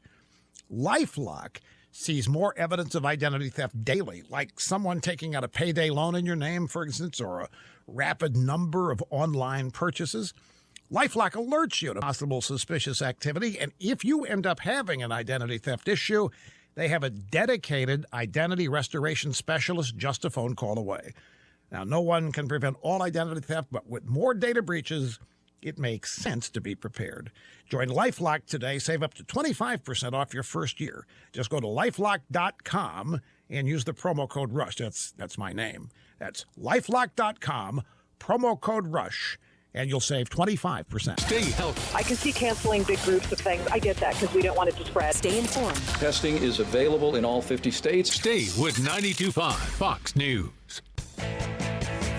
LifeLock sees more evidence of identity theft daily, like someone taking out a payday loan in your name, for instance, or a rapid number of online purchases. LifeLock alerts you to possible suspicious activity, and if you end up having an identity theft issue, they have a dedicated identity restoration specialist just a phone call away. Now, no one can prevent all identity theft, but with more data breaches, it makes sense to be prepared. Join LifeLock today. Save up to 25% off your first year. Just go to LifeLock.com and use the promo code RUSH. That's my name. That's LifeLock.com, promo code RUSH. And you'll save 25%. Stay healthy. I can see canceling big groups of things. I get that because we don't want it to spread. Stay informed. Testing is available in all 50 states. Stay with 92.5 Fox News.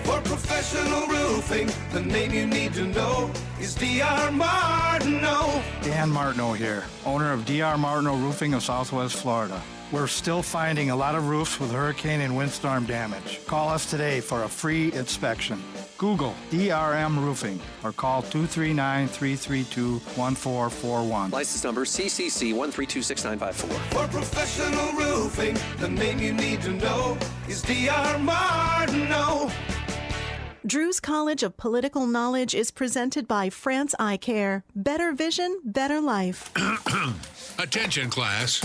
For professional roofing, the name you need to know is D.R. Martineau. Dan Martineau here, owner of D.R. Martineau Roofing of Southwest Florida. We're still finding a lot of roofs with hurricane and windstorm damage. Call us today for a free inspection. Google DRM Roofing or call 239-332-1441. License number CCC 1326954. For professional roofing, the name you need to know is D.R. Martineau. Drew's College of Political Knowledge is presented by France Eye Care. Better vision, better life. Attention, class.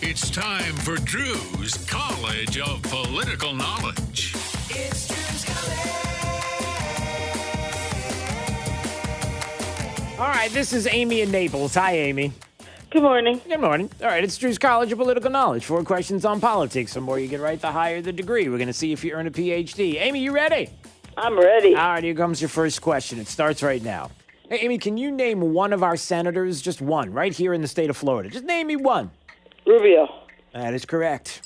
It's time for Drew's College of Political Knowledge. It's Drew's College. All right, this is Amy in Naples. Hi, Amy. Good morning. Good morning. All right, it's Drew's College of Political Knowledge. 4 questions on politics. The more you get right, the higher the degree. We're going to see if you earn a PhD. Amy, you ready? I'm ready. All right, here comes your first question. It starts right now. Hey, Amy, can you name one of our senators, just one, right here in the state of Florida? Just name me one. Rubio. That is correct.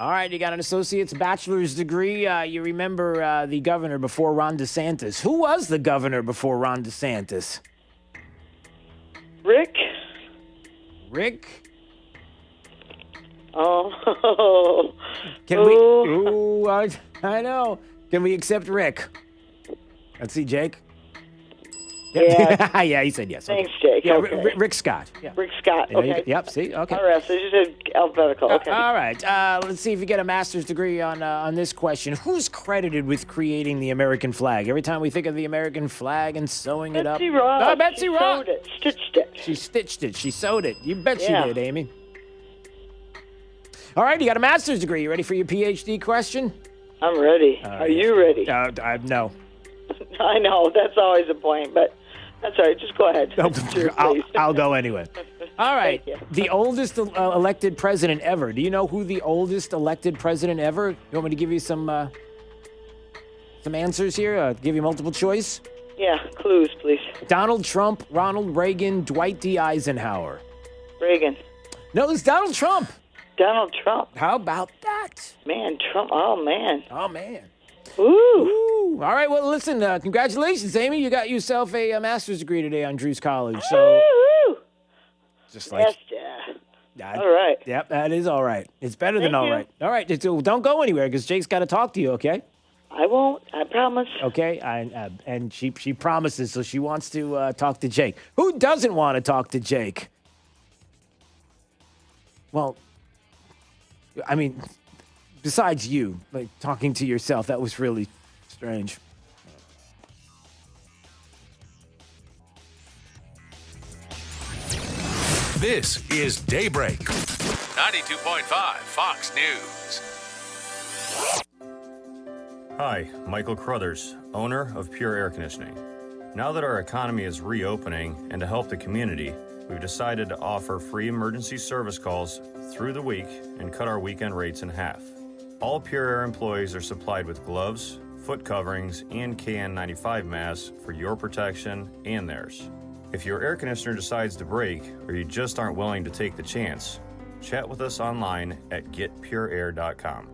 All right, you got an associate's bachelor's degree. You remember the governor before Ron DeSantis. Who was the governor before Ron DeSantis? Rick? Oh. Can we? Ooh, I know. Can we accept Rick? Let's see, Jake. Yeah. Yeah, he said yes. Thanks, Jake. Yeah, Okay. Rick Scott. Yeah. Rick Scott. Yeah, Okay. Yep. See. Okay. All right. So you said alphabetical. Okay. All right. Let's see if you get a master's degree on this question. Who's credited with creating the American flag? Every time we think of the American flag and sewing it up. Betsy Ross. Betsy She Ross. sewed it, stitched it. She stitched it. She sewed it. You bet Yeah. she did, Amy. All right. You got a master's degree. You ready for your PhD question? I'm ready. Are you ready? No. I know. That's always a point, but that's all right. Just go ahead. I'll go anyway. All right. Thank you. The oldest elected president ever. Do you know who the oldest elected president ever? You want me to give you some answers here? Give you multiple choice? Yeah. Clues, please. Donald Trump, Ronald Reagan, Dwight D. Eisenhower. Reagan. No, it's Donald Trump. Donald Trump. How about that? Man, Trump. Oh, man. Oh, man. Ooh. All right. Well, listen, congratulations, Amy. You got yourself a master's degree today on Drew's College. So, Woo. just like. Yes, all right. Yep, that is all right. It's better than Thank all you. right. All right. So don't go anywhere because Jake's got to talk to you, okay? I won't. I promise. Okay. And she promises, so she wants to talk to Jake. Who doesn't want to talk to Jake? Well, I mean, besides you, like talking to yourself, that was really strange. This is Daybreak. 92.5 Fox News. Hi, Michael Crothers, owner of Pure Air Conditioning. Now that our economy is reopening and to help the community, we've decided to offer free emergency service calls through the week and cut our weekend rates in half. All Pure Air employees are supplied with gloves, foot coverings, and KN95 masks for your protection and theirs. If your air conditioner decides to break or you just aren't willing to take the chance, chat with us online at getpureair.com.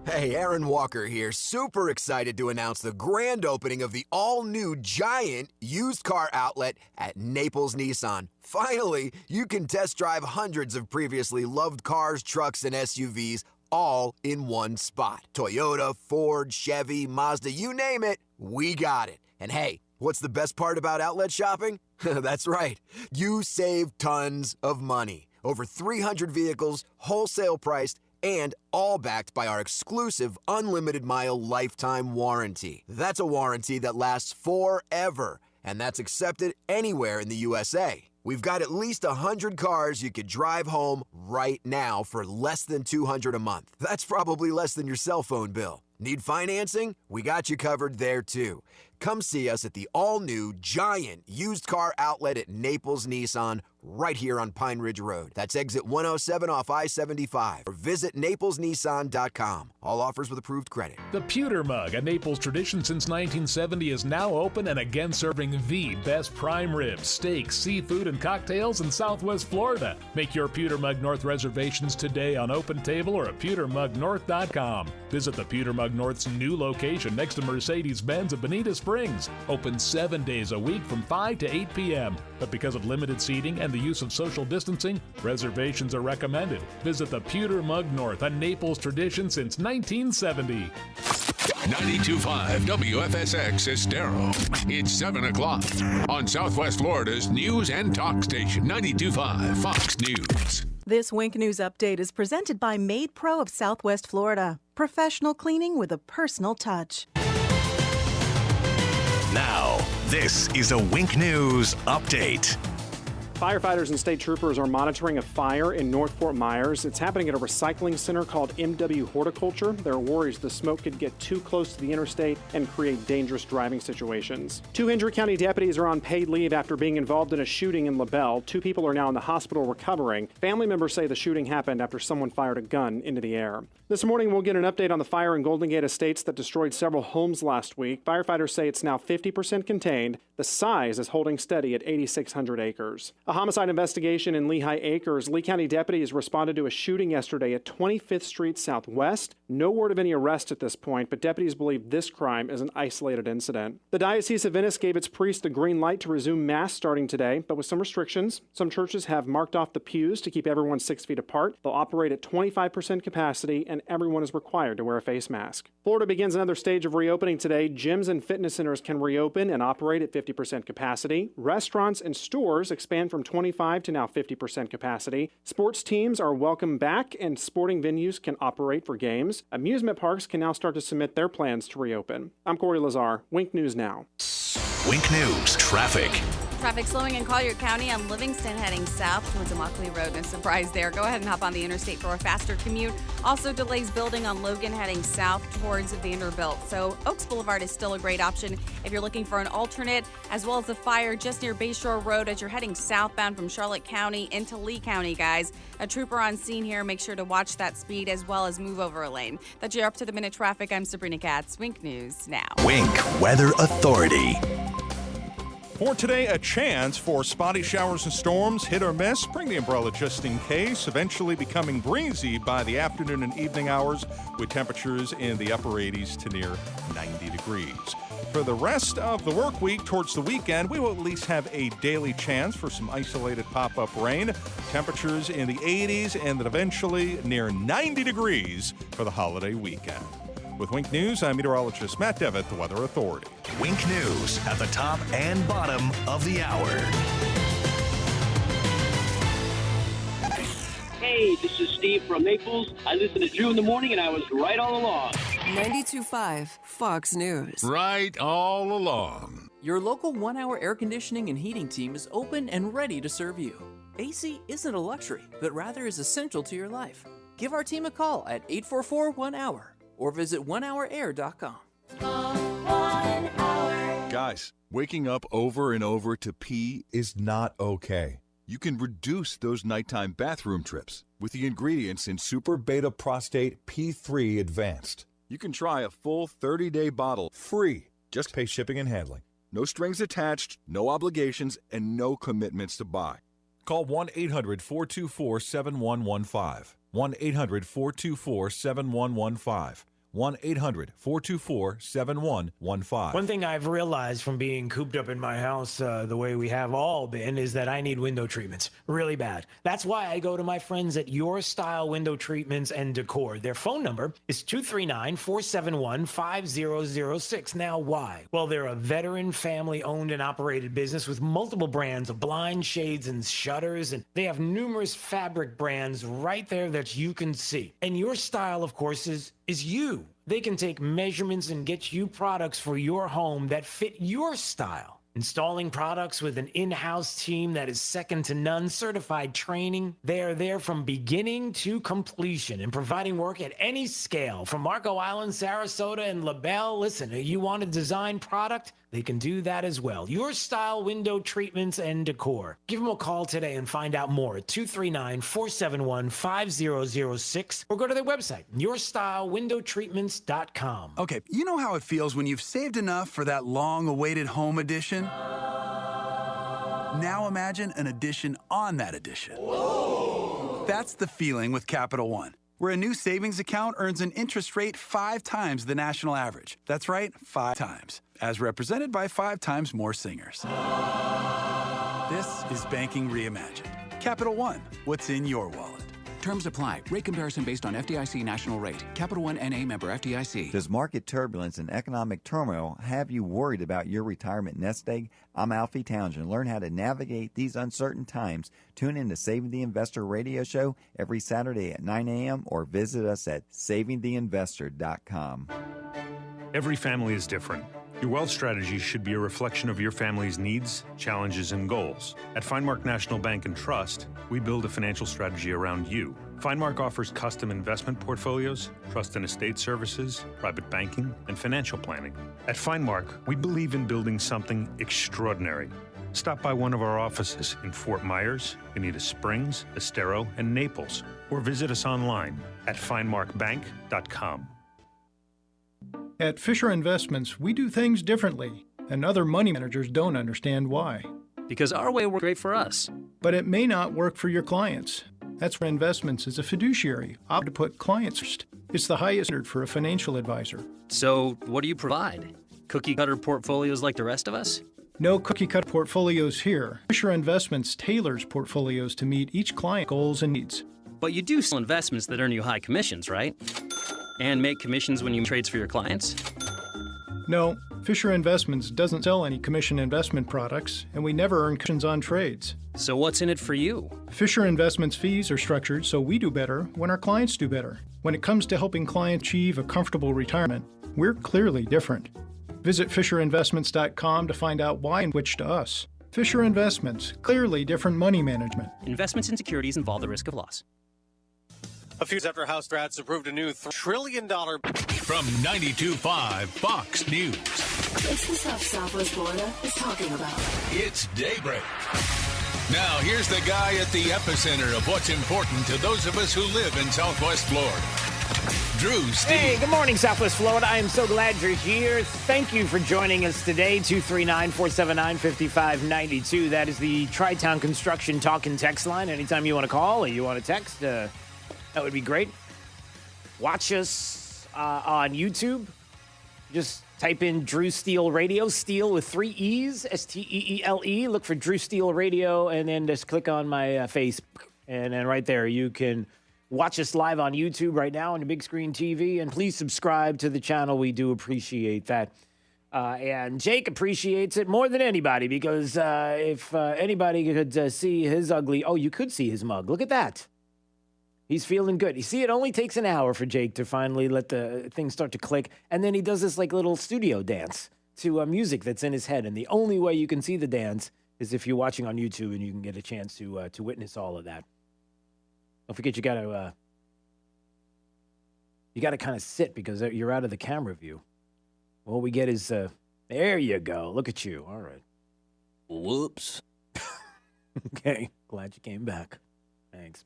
Hey, Aaron Walker here, super excited to announce the grand opening of the all-new Giant used car outlet at Naples Nissan. Finally, you can test drive hundreds of previously loved cars, trucks, and SUVs all in one spot. Toyota, Ford, Chevy, Mazda, you name it, we got it. And hey, what's the best part about outlet shopping? That's right, you save tons of money. Over 300 vehicles, wholesale priced, and all backed by our exclusive unlimited mile lifetime warranty. That's a warranty that lasts forever, and that's accepted anywhere in the USA. We've got at least 100 cars you could drive home right now for less than $200 a month. That's probably less than your cell phone bill. Need financing? We got you covered there too. Come see us at the all-new Giant used car outlet at Naples Nissan right here on Pine Ridge Road. That's exit 107 off I-75 or visit naplesnissan.com. All offers with approved credit. The Pewter Mug, a Naples tradition since 1970, is now open and again serving the best prime ribs, steaks, seafood, and cocktails in Southwest Florida. Make your Pewter Mug North reservations today on Open Table or at pewtermugnorth.com. Visit the Pewter Mug North's new location next to Mercedes-Benz of Bonita Springs. Open 7 days a week from 5 to 8 p.m. But because of limited seating and the use of social distancing, reservations are recommended. Visit the Pewter Mug North, a Naples tradition since 1970. 92.5 WFSX Estero. It's 7 o'clock on Southwest Florida's news and talk station, 92.5 Fox News. This Wink News update is presented by Made Pro of Southwest Florida. Professional cleaning with a personal touch. Now, this is a Wink News update. Firefighters and state troopers are monitoring a fire in North Fort Myers. It's happening at a recycling center called MW Horticulture. There are worries the smoke could get too close to the interstate and create dangerous driving situations. 2 Hendry County deputies are on paid leave after being involved in a shooting in LaBelle. 2 people are now in the hospital recovering. Family members say the shooting happened after someone fired a gun into the air. This morning, we'll get an update on the fire in Golden Gate Estates that destroyed several homes last week. Firefighters say it's now 50% contained. The size is holding steady at 8,600 acres. A homicide investigation in Lehigh Acres. Lee County deputies responded to a shooting yesterday at 25th Street Southwest. No word of any arrest at this point, but deputies believe this crime is an isolated incident. The Diocese of Venice gave its priests the green light to resume Mass starting today, but with some restrictions. Some churches have marked off the pews to keep everyone 6 feet apart. They'll operate at 25% capacity, and everyone is required to wear a face mask. Florida begins another stage of reopening today. Gyms and fitness centers can reopen and operate at 50% capacity. Restaurants and stores expand from 25 to now 50% capacity. Sports teams are welcome back, and sporting venues can operate for games. Amusement parks can now start to submit their plans to reopen. I'm Corey Lazar, Wink News Now. Wink News traffic. Traffic slowing in Collier County on Livingston heading south towards Immokalee Road. No surprise there. Go ahead and hop on the interstate for a faster commute. Also delays building on Logan heading south towards Vanderbilt. So Oaks Boulevard is still a great option if you're looking for an alternate, as well as a fire just near Bayshore Road as you're heading southbound from Charlotte County into Lee County, guys. A trooper on scene here. Make sure to watch that speed as well as move over a lane. That's your up-to-the-minute traffic. I'm Sabrina Katz. Wink News Now. Wink Weather Authority. For today, a chance for spotty showers and storms, hit or miss. Bring the umbrella just in case. Eventually becoming breezy by the afternoon and evening hours with temperatures in the upper 80s to near 90 degrees. For the rest of the work week towards the weekend, we will at least have a daily chance for some isolated pop-up rain. Temperatures in the 80s and then eventually near 90 degrees for the holiday weekend. With Wink News, I'm meteorologist Matt Devitt, the Weather Authority. Wink News at the top and bottom of the hour. Hey, this is Steve from Naples. I listen to Drew in the morning, and I was right all along. 92.5 Fox News. Right all along. Your local 1-hour air conditioning and heating team is open and ready to serve you. AC isn't a luxury, but rather is essential to your life. Give our team a call at 844-1-HOUR or visit onehourair.com. Guys, waking up over and over to pee is not okay. You can reduce those nighttime bathroom trips with the ingredients in Super Beta Prostate P3 Advanced. You can try a full 30-day bottle free. Just pay shipping and handling. No strings attached, no obligations, and no commitments to buy. Call 1-800-424-7115. 1-800-424-7115. 1-800-424-7115. One thing I've realized from being cooped up in my house the way we have all been is that I need window treatments really bad. That's why I go to my friends at Your Style Window Treatments and Decor. Their phone number is 239-471-5006. Now, why? Well, they're a veteran, family-owned and operated business with multiple brands of blinds, shades, and shutters, and they have numerous fabric brands right there that you can see. And Your Style, of course, is you. They can take measurements and get you products for your home that fit your style. Installing products with an in-house team that is second to none, certified training. They are there from beginning to completion and providing work at any scale. From Marco Island, Sarasota, and LaBelle, listen, you want a design product? They can do that as well. Your Style Window Treatments and Decor. Give them a call today and find out more at 239-471-5006 or go to their website, yourstylewindowtreatments.com. Okay, you know how it feels when you've saved enough for that long-awaited home edition? Now imagine an addition on that addition. Whoa. That's the feeling with Capital One, where a new savings account earns an interest rate 5 times the national average. That's right, 5 times, as represented by 5 times more singers. This is banking reimagined. Capital One, what's in your wallet? Terms apply. Rate comparison based on FDIC national rate. Capital One N.A. member FDIC. Does market turbulence and economic turmoil have you worried about your retirement nest egg? I'm Alfie Townsend. Learn how to navigate these uncertain times. Tune in to Saving the Investor radio show every Saturday at 9 a.m. or visit us at savingtheinvestor.com. Every family is different. Your wealth strategy should be a reflection of your family's needs, challenges, and goals. At Finemark National Bank and Trust, we build a financial strategy around you. Finemark offers custom investment portfolios, trust and estate services, private banking, and financial planning. At Finemark, we believe in building something extraordinary. Stop by one of our offices in Fort Myers, Bonita Springs, Estero, and Naples, or visit us online at finemarkbank.com. At Fisher Investments, we do things differently, and other money managers don't understand why. Because our way works great for us. But it may not work for your clients. That's where Investments is a fiduciary, opt to put clients first. It's the highest standard for a financial advisor. So, what do you provide? Cookie-cutter portfolios like the rest of us? No cookie-cut portfolios here. Fisher Investments tailors portfolios to meet each client's goals and needs. But you do sell investments that earn you high commissions, right? And make commissions when you make trades for your clients? No, Fisher Investments doesn't sell any commission investment products, and we never earn commissions on trades. So what's in it for you? Fisher Investments fees are structured so we do better when our clients do better. When it comes to helping clients achieve a comfortable retirement, we're clearly different. Visit FisherInvestments.com to find out why and which to us. Fisher Investments, clearly different money management. Investments in securities involve the risk of loss. A few days after House Democrats approved a new $3 trillion... From 92.5 Fox News. It's the stuff Southwest Florida is talking about. It's Daybreak. Now, here's the guy at the epicenter of what's important to those of us who live in Southwest Florida. Drew Steele. Hey, good morning, Southwest Florida. I am so glad you're here. Thank you for joining us today. 239-479-5592. That is the Tri-Town Construction Talk and Text line. Anytime you want to call or you want to text, that would be great. Watch us on YouTube. Just type in Drew Steele Radio. Steele with 3 E's, Steele. Look for Drew Steele Radio, and then just click on my face. And then right there, you can watch us live on YouTube right now on the big screen TV. And please subscribe to the channel. We do appreciate that. And Jake appreciates it more than anybody because if anybody could see his ugly... Oh, you could see his mug. Look at that. He's feeling good. You see, it only takes an hour for Jake to finally let the thing start to click. And then he does this like little studio dance to music that's in his head. And the only way you can see the dance is if you're watching on YouTube and you can get a chance to witness all of that. Don't forget, you got to kind of sit because you're out of the camera view. All we get is, there you go. Look at you. All right. Whoops. Okay. Glad you came back. Thanks.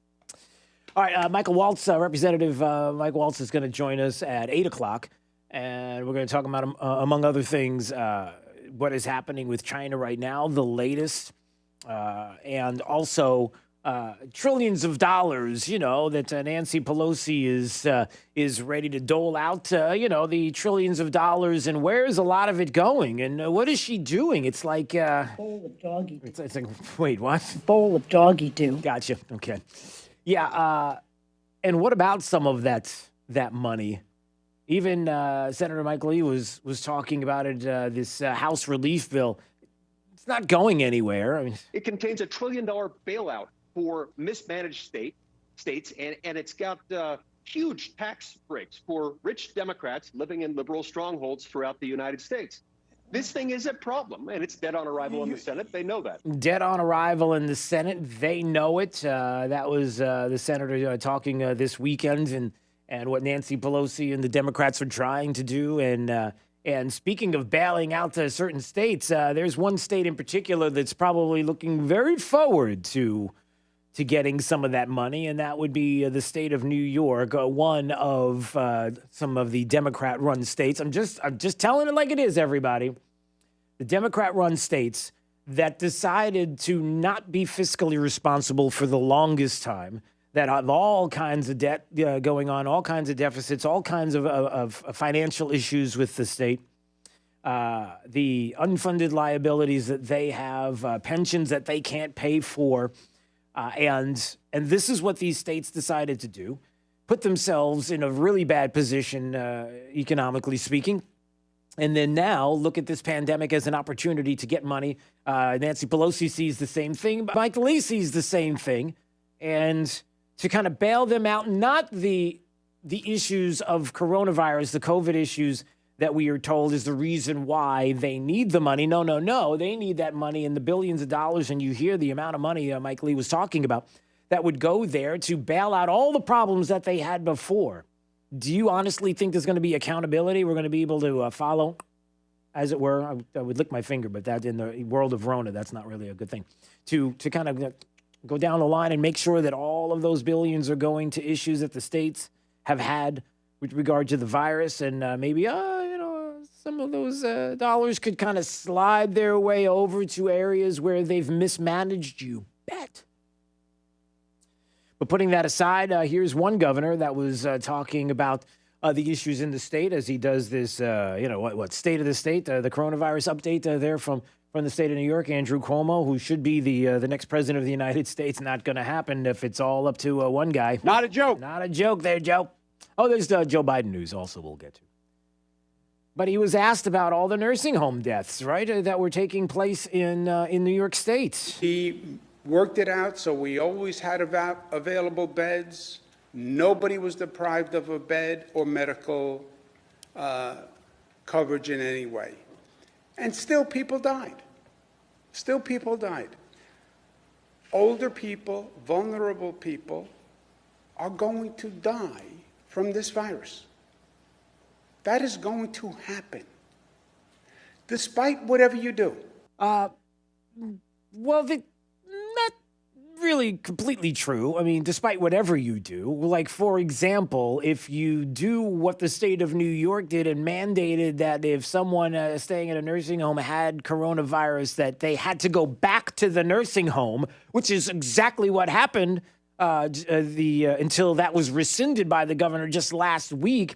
All right, Michael Waltz, Representative Mike Waltz is going to join us at 8 o'clock, and we're going to talk about, among other things, what is happening with China right now, the latest, and also trillions of dollars, that Nancy Pelosi is ready to dole out, the trillions of dollars, and where is a lot of it going, and what is she doing? It's like... bowl of doggy do. It's like, wait, what? Bowl of doggy do. Gotcha, okay. Yeah, and what about some of that money? Even Senator Mike Lee was talking about it. This House relief bill, it's not going anywhere. I mean, it contains $1 trillion bailout for mismanaged states, and it's got huge tax breaks for rich Democrats living in liberal strongholds throughout the United States. This thing is a problem, and it's dead on arrival in the Senate. They know that. Dead on arrival in the Senate. They know it. That was the senator talking this weekend and what Nancy Pelosi and the Democrats are trying to do. And speaking of bailing out to certain states, there's one state in particular that's probably looking very forward to getting some of that money, and that would be the state of New York, one of some of the Democrat-run states. I'm just telling it like it is, everybody. The Democrat-run states that decided to not be fiscally responsible for the longest time, that have all kinds of debt going on, all kinds of deficits, all kinds of financial issues with the state, the unfunded liabilities that they have, pensions that they can't pay for, and this is what these states decided to do, put themselves in a really bad position, economically speaking. And then now look at this pandemic as an opportunity to get money. Nancy Pelosi sees the same thing. Mike Lee sees the same thing. And to kind of bail them out, not the issues of coronavirus, the COVID issues that we are told is the reason why they need the money. No. They need that money in the billions of dollars, and you hear the amount of money Mike Lee was talking about that would go there to bail out all the problems that they had before. Do you honestly think there's going to be accountability? We're going to be able to follow, as it were? I would lick my finger, but that in the world of Rona, that's not really a good thing. To kind of go down the line and make sure that all of those billions are going to issues that the states have had with regard to the virus, and maybe, some of those dollars could kind of slide their way over to areas where they've mismanaged, you bet. But putting that aside, here's one governor that was talking about the issues in the state as he does this, state of the state, the coronavirus update there from the state of New York, Andrew Cuomo, who should be the next president of the United States. Not going to happen if it's all up to one guy. Not a joke. Not a joke there, Joe. Oh, there's Joe Biden news also we'll get to. But he was asked about all the nursing home deaths, right, that were taking place in New York State. He worked it out so we always had available beds. Nobody was deprived of a bed or medical coverage in any way. And still people died. Still people died. Older people, vulnerable people are going to die from this virus. That is going to happen, despite whatever you do. Well, not really completely true. I mean, despite whatever you do, like, for example, if you do what the state of New York did and mandated that if someone staying in a nursing home had coronavirus, that they had to go back to the nursing home, which is exactly what happened until that was rescinded by the governor just last week,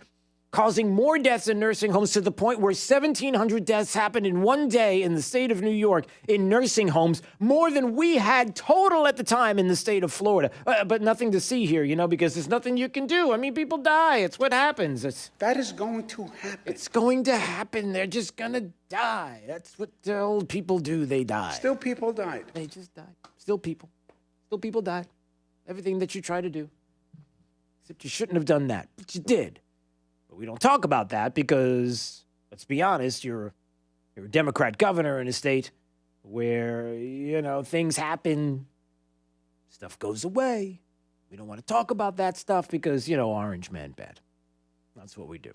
causing more deaths in nursing homes to the point where 1,700 deaths happened in one day in the state of New York in nursing homes, more than we had total at the time in the state of Florida. But nothing to see here, because there's nothing you can do. I mean, people die. It's what happens. That is going to happen. It's going to happen. They're just going to die. That's what the old people do. They die. Still people died. They just died. Still people died. Everything that you try to do. Except you shouldn't have done that, but you did. We don't talk about that because, let's be honest, you're a Democrat governor in a state where, things happen, stuff goes away. We don't want to talk about that stuff because, orange man bad. That's what we do.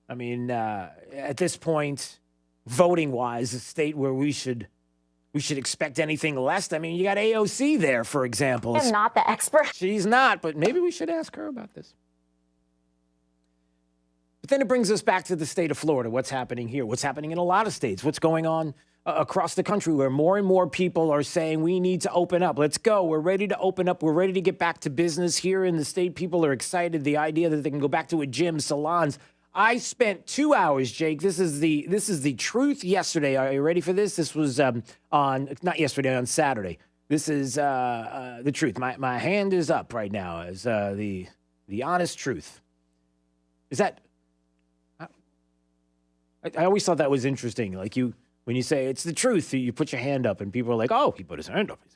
I mean, at this point, voting-wise, a state where we should expect anything less. I mean, you got AOC there, for example. I'm not the expert. She's not, but maybe we should ask her about this. But then it brings us back to the state of Florida. What's happening here? What's happening in a lot of states? What's going on across the country where more and more people are saying we need to open up. Let's go. We're ready to open up. We're ready to get back to business here in the state. People are excited. The idea that they can go back to a gym, salons. I spent 2 hours, Jake. This is the truth yesterday. Are you ready for this? This was on Saturday. This is the truth. My hand is up right now as the honest truth. Is that? I always thought that was interesting. Like when you say it's the truth, you put your hand up, and people are like, "Oh, he put his hand up." It's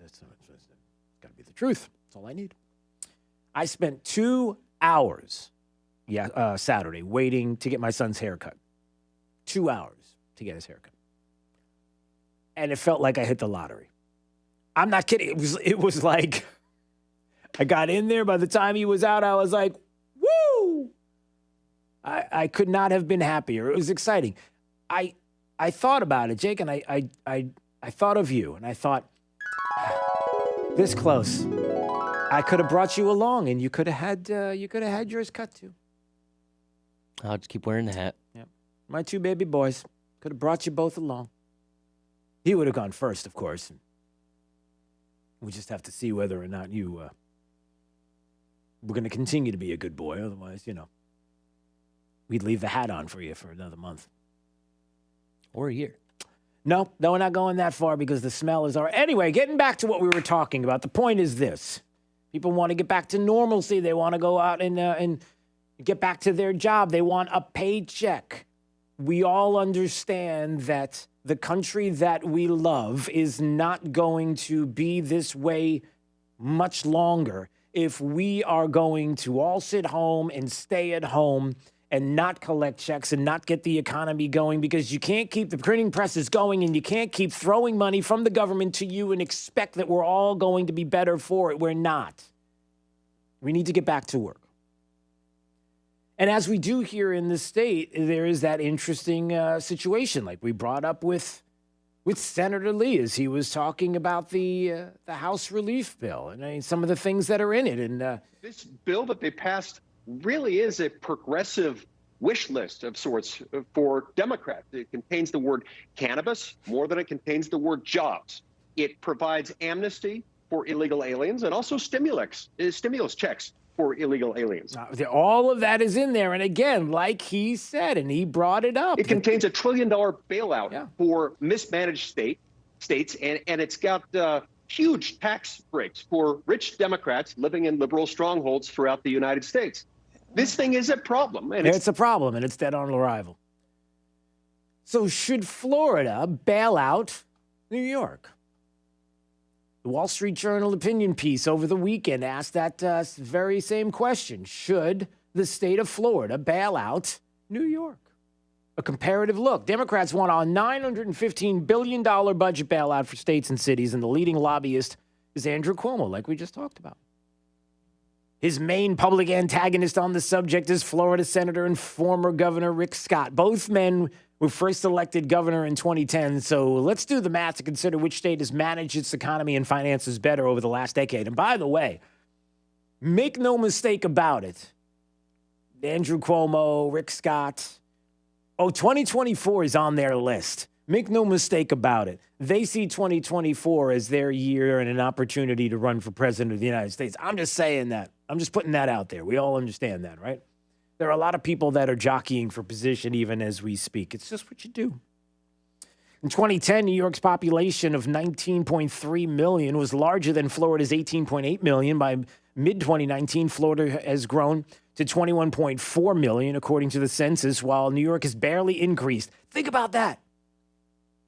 got to be the truth. That's all I need. I spent 2 hours. Saturday, waiting to get my son's haircut. 2 hours to get his haircut. And it felt like I hit the lottery. I'm not kidding. It was like, I got in there. By the time he was out, I was like, woo! I could not have been happier. It was exciting. I thought about it, Jake, and I thought of you, and I thought, this close. I could have brought you along, and you could have had yours cut too. I'll just keep wearing the hat. Yeah. My two baby boys. Could have brought you both along. He would have gone first, of course. We just have to see whether or not you we're going to continue to be a good boy. Otherwise, we'd leave the hat on for you for another month. Or a year. No, we're not going that far because the smell is already. Anyway, getting back to what we were talking about, the point is this. People want to get back to normalcy. They want to go out and get back to their job. They want a paycheck. We all understand that the country that we love is not going to be this way much longer if we are going to all sit home and stay at home and not collect checks and not get the economy going, because you can't keep the printing presses going and you can't keep throwing money from the government to you and expect that we're all going to be better for it. We're not. We need to get back to work. And as we do here in the state, there is that interesting situation, like we brought up with Senator Lee as he was talking about the House relief bill and some of the things that are in it. And this bill that they passed really is a progressive wish list of sorts for Democrats. It contains the word cannabis more than it contains the word jobs. It provides amnesty for illegal aliens and also stimulus checks for illegal aliens. All of that is in there. And again, like he said, and he brought it up. It contains $1 trillion bailout for mismanaged states, and it's got huge tax breaks for rich Democrats living in liberal strongholds throughout the United States. This thing is a problem. And it's a problem, and it's dead on arrival. So should Florida bail out New York? The Wall Street Journal opinion piece over the weekend asked that very same question. Should the state of Florida bail out New York? A comparative look. Democrats want a $915 billion budget bailout for states and cities, and the leading lobbyist is Andrew Cuomo, like we just talked about. His main public antagonist on the subject is Florida Senator and former Governor Rick Scott. Both men were first elected governor in 2010, so let's do the math to consider which state has managed its economy and finances better over the last decade. And by the way, make no mistake about it, Andrew Cuomo, Rick Scott, 2024 is on their list. Make no mistake about it. They see 2024 as their year and an opportunity to run for president of the United States. I'm just saying that. I'm just putting that out there. We all understand that, right? There are a lot of people that are jockeying for position even as we speak. It's just what you do. In 2010, New York's population of 19.3 million was larger than Florida's 18.8 million. By mid-2019, Florida has grown to 21.4 million, according to the census, while New York has barely increased. Think about that.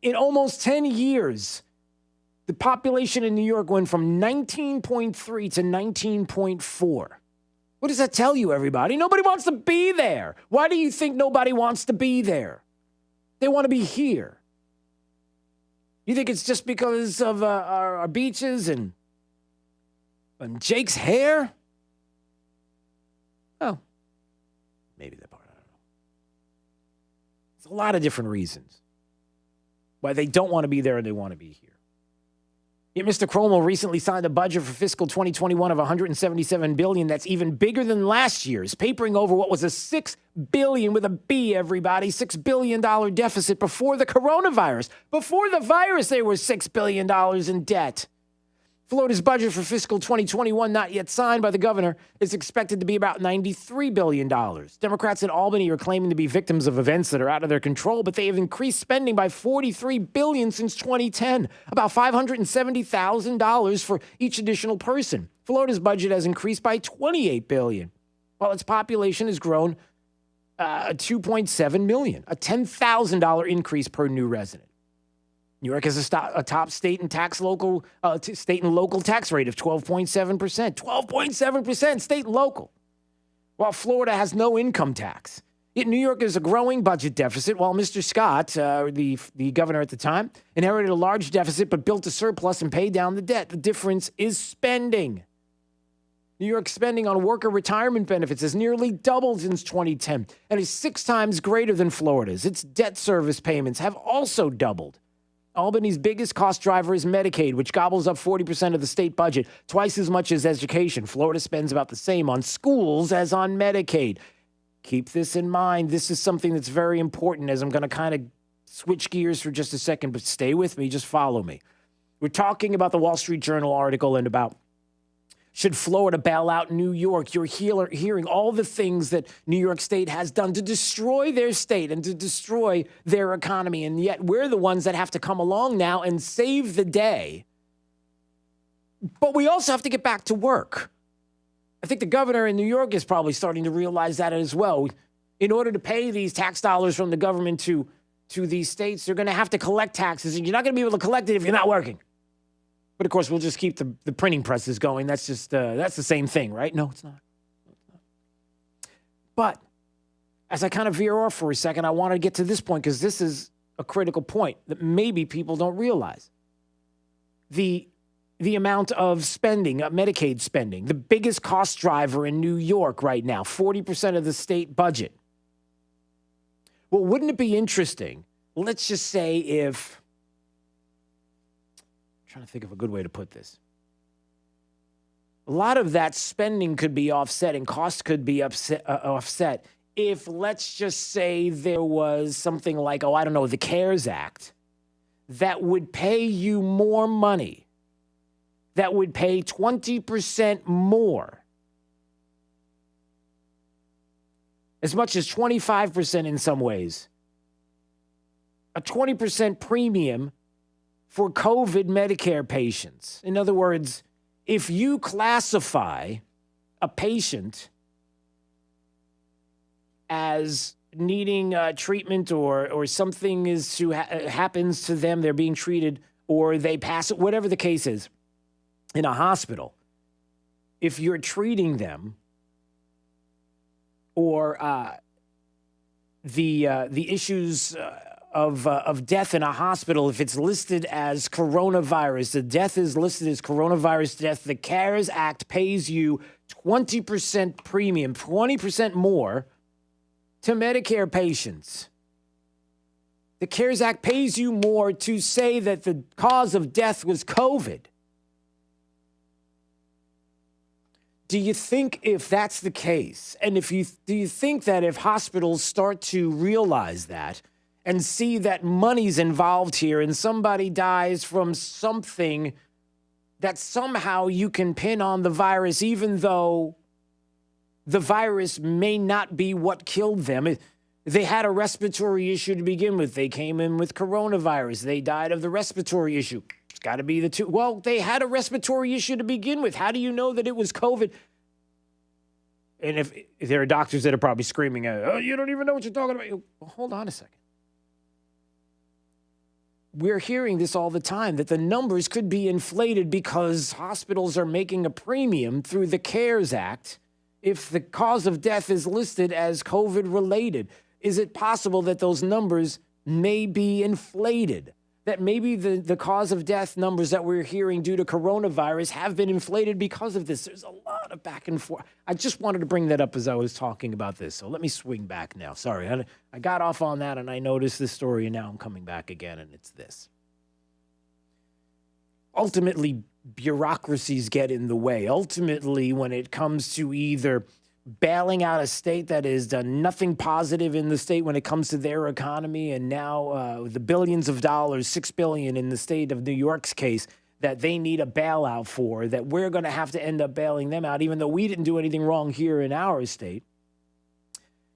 In almost 10 years, the population in New York went from 19.3 to 19.4. What does that tell you, everybody? Nobody wants to be there. Why do you think nobody wants to be there? They want to be here. You think it's just because of our beaches and Jake's hair? Oh, maybe that part. I don't know. There's a lot of different reasons why they don't want to be there and they want to be here. Yet Mr. Cuomo recently signed a budget for fiscal 2021 of $177 billion. That's even bigger than last year's, papering over what was a $6 billion, with a B, everybody, $6 billion deficit before the coronavirus. Before the virus, they were $6 billion in debt. Florida's budget for fiscal 2021, not yet signed by the governor, is expected to be about $93 billion. Democrats in Albany are claiming to be victims of events that are out of their control, but they have increased spending by $43 billion since 2010, about $570,000 for each additional person. Florida's budget has increased by $28 billion, while its population has grown 2.7 million, a $10,000 increase per new resident. New York has a top state and local tax rate of 12.7%. 12.7% state and local. While Florida has no income tax. Yet New York is a growing budget deficit, while Mr. Scott, the governor at the time, inherited a large deficit but built a surplus and paid down the debt. The difference is spending. New York's spending on worker retirement benefits has nearly doubled since 2010 and is 6 times greater than Florida's. Its debt service payments have also doubled. Albany's biggest cost driver is Medicaid, which gobbles up 40% of the state budget, twice as much as education. Florida spends about the same on schools as on Medicaid. Keep this in mind. This is something that's very important, as I'm going to kind of switch gears for just a second, but stay with me. Just follow me. We're talking about the Wall Street Journal article and about should Florida bail out New York. You're hearing all the things that New York State has done to destroy their state and to destroy their economy. And yet we're the ones that have to come along now and save the day. But we also have to get back to work. I think the governor in New York is probably starting to realize that as well. In order to pay these tax dollars from the government to these states, they're going to have to collect taxes. And you're not going to be able to collect it if you're not working. But, of course, we'll just keep the printing presses going. That's just that's the same thing, right? No, it's not. But as I kind of veer off for a second, I want to get to this point because this is a critical point that maybe people don't realize. The amount of spending, Medicaid spending, the biggest cost driver in New York right now, 40% of the state budget. Well, wouldn't it be interesting? Let's just say if, I'm trying to think of a good way to put this. A lot of that spending could be offset and costs could be offset if, let's just say, there was something like, the CARES Act that would pay you more money, that would pay 20% more, as much as 25% in some ways, a 20% premium for COVID Medicare patients. In other words, if you classify a patient as needing treatment or something is happens to them, they're being treated or they pass it, whatever the case is, in a hospital, if you're treating them or the issues of death in a hospital, if it's listed as coronavirus, the death is listed as coronavirus death, the CARES Act pays you 20% premium, 20% more to Medicare patients. The CARES Act pays you more to say that the cause of death was COVID. Do you think if that's the case, and do you think that if hospitals start to realize that and see that money's involved here and somebody dies from something that somehow you can pin on the virus, even though the virus may not be what killed them? They had a respiratory issue to begin with. They came in with coronavirus. They died of the respiratory issue. It's got to be the two. Well, they had a respiratory issue to begin with. How do you know that it was COVID? And if there are doctors that are probably screaming, you don't even know what you're talking about. Well, hold on a second. We're hearing this all the time, that the numbers could be inflated because hospitals are making a premium through the CARES Act if the cause of death is listed as COVID-related. Is it possible that those numbers may be inflated? That maybe the cause of death numbers that we're hearing due to coronavirus have been inflated because of this? There's a lot of back and forth. I just wanted to bring that up as I was talking about this. So let me swing back now. Sorry, I got off on that and I noticed this story and now I'm coming back again and it's this. Ultimately, bureaucracies get in the way. Ultimately, when it comes to either bailing out a state that has done nothing positive in the state when it comes to their economy, and now the billions of dollars, $6 billion in the state of New York's case, that they need a bailout for, that we're going to have to end up bailing them out, even though we didn't do anything wrong here in our state.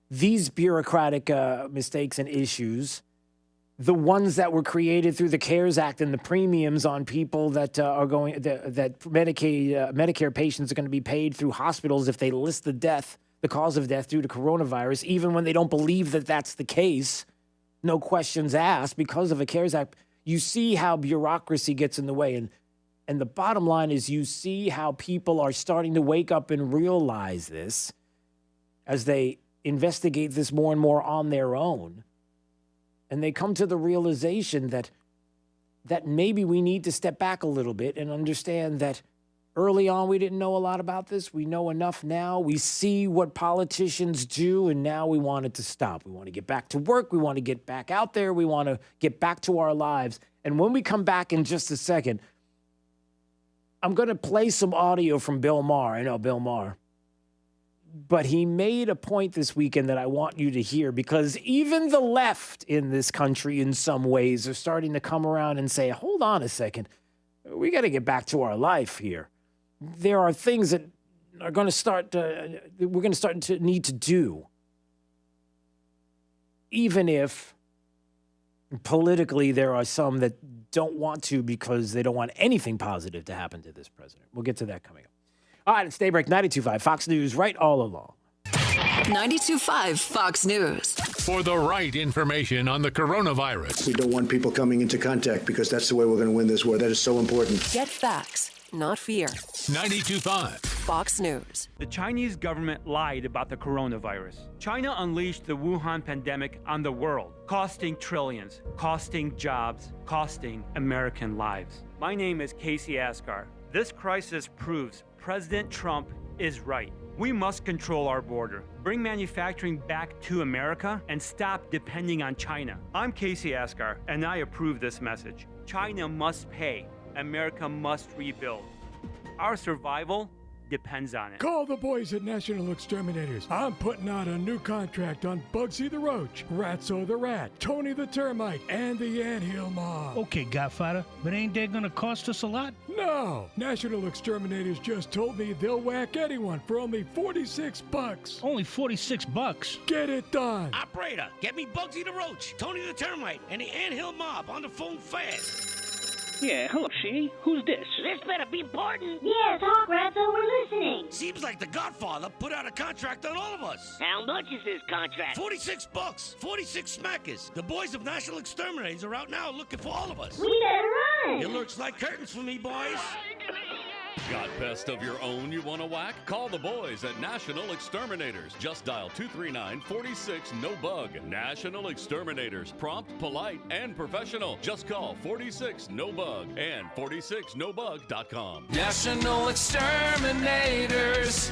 These bureaucratic mistakes and issues, the ones that were created through the CARES Act and the premiums on people that are going, that Medicare patients are going to be paid through hospitals if they list the cause of death due to coronavirus, even when they don't believe that that's the case, no questions asked because of a CARES Act. You see how bureaucracy gets in the way. And the bottom line is you see how people are starting to wake up and realize this as they investigate this more and more on their own. And they come to the realization that maybe we need to step back a little bit and understand that early on we didn't know a lot about this. We know enough now. We see what politicians do, and now we want it to stop. We want to get back to work. We want to get back out there. We want to get back to our lives. And when we come back in just a second, I'm going to play some audio from Bill Maher. I know Bill Maher. But he made a point this weekend that I want you to hear, because even the left in this country in some ways are starting to come around and say, hold on a second, we got to get back to our life here. There are things that are going to start, we're going to start to need to do, even if politically there are some that don't want to because they don't want anything positive to happen to this president. We'll get to that coming up. All right, it's Daybreak 92.5 Fox News, right all along. 92.5 Fox News. For the right information on the coronavirus. We don't want people coming into contact because that's the way we're going to win this war. That is so important. Get facts, not fear. 92.5 Fox News. The Chinese government lied about the coronavirus. China unleashed the Wuhan pandemic on the world, costing trillions, costing jobs, costing American lives. My name is Casey Asghar. This crisis proves President Trump is right. We must control our border, bring manufacturing back to America, and stop depending on China. I'm Casey Asghar, and I approve this message. China must pay. America must rebuild. Our survival depends on it. Call the boys at National Exterminators. I'm putting out a new contract on Bugsy the Roach, Ratso the Rat, Tony the Termite, and the Anthill Mob. Okay, Godfather, but ain't that gonna cost us a lot? No! National Exterminators just told me they'll whack anyone for only $46. Only $46? Get it done! Operator, get me Bugsy the Roach, Tony the Termite, and the Anthill Mob on the phone fast. Yeah, hello, she. Who's this? This better be important. Yeah, talk, Ratso, we're listening. Seems like the Godfather put out a contract on all of us. How much is this contract? $46, 46 smackers. The boys of National Exterminators are out now looking for all of us. We better run. It looks like curtains for me, boys. Got pest of your own you want to whack? Call the boys at National Exterminators. Just dial 239-46-NO-BUG. National Exterminators. Prompt, polite, and professional. Just call 46-NO-BUG and 46nobug.com. National Exterminators.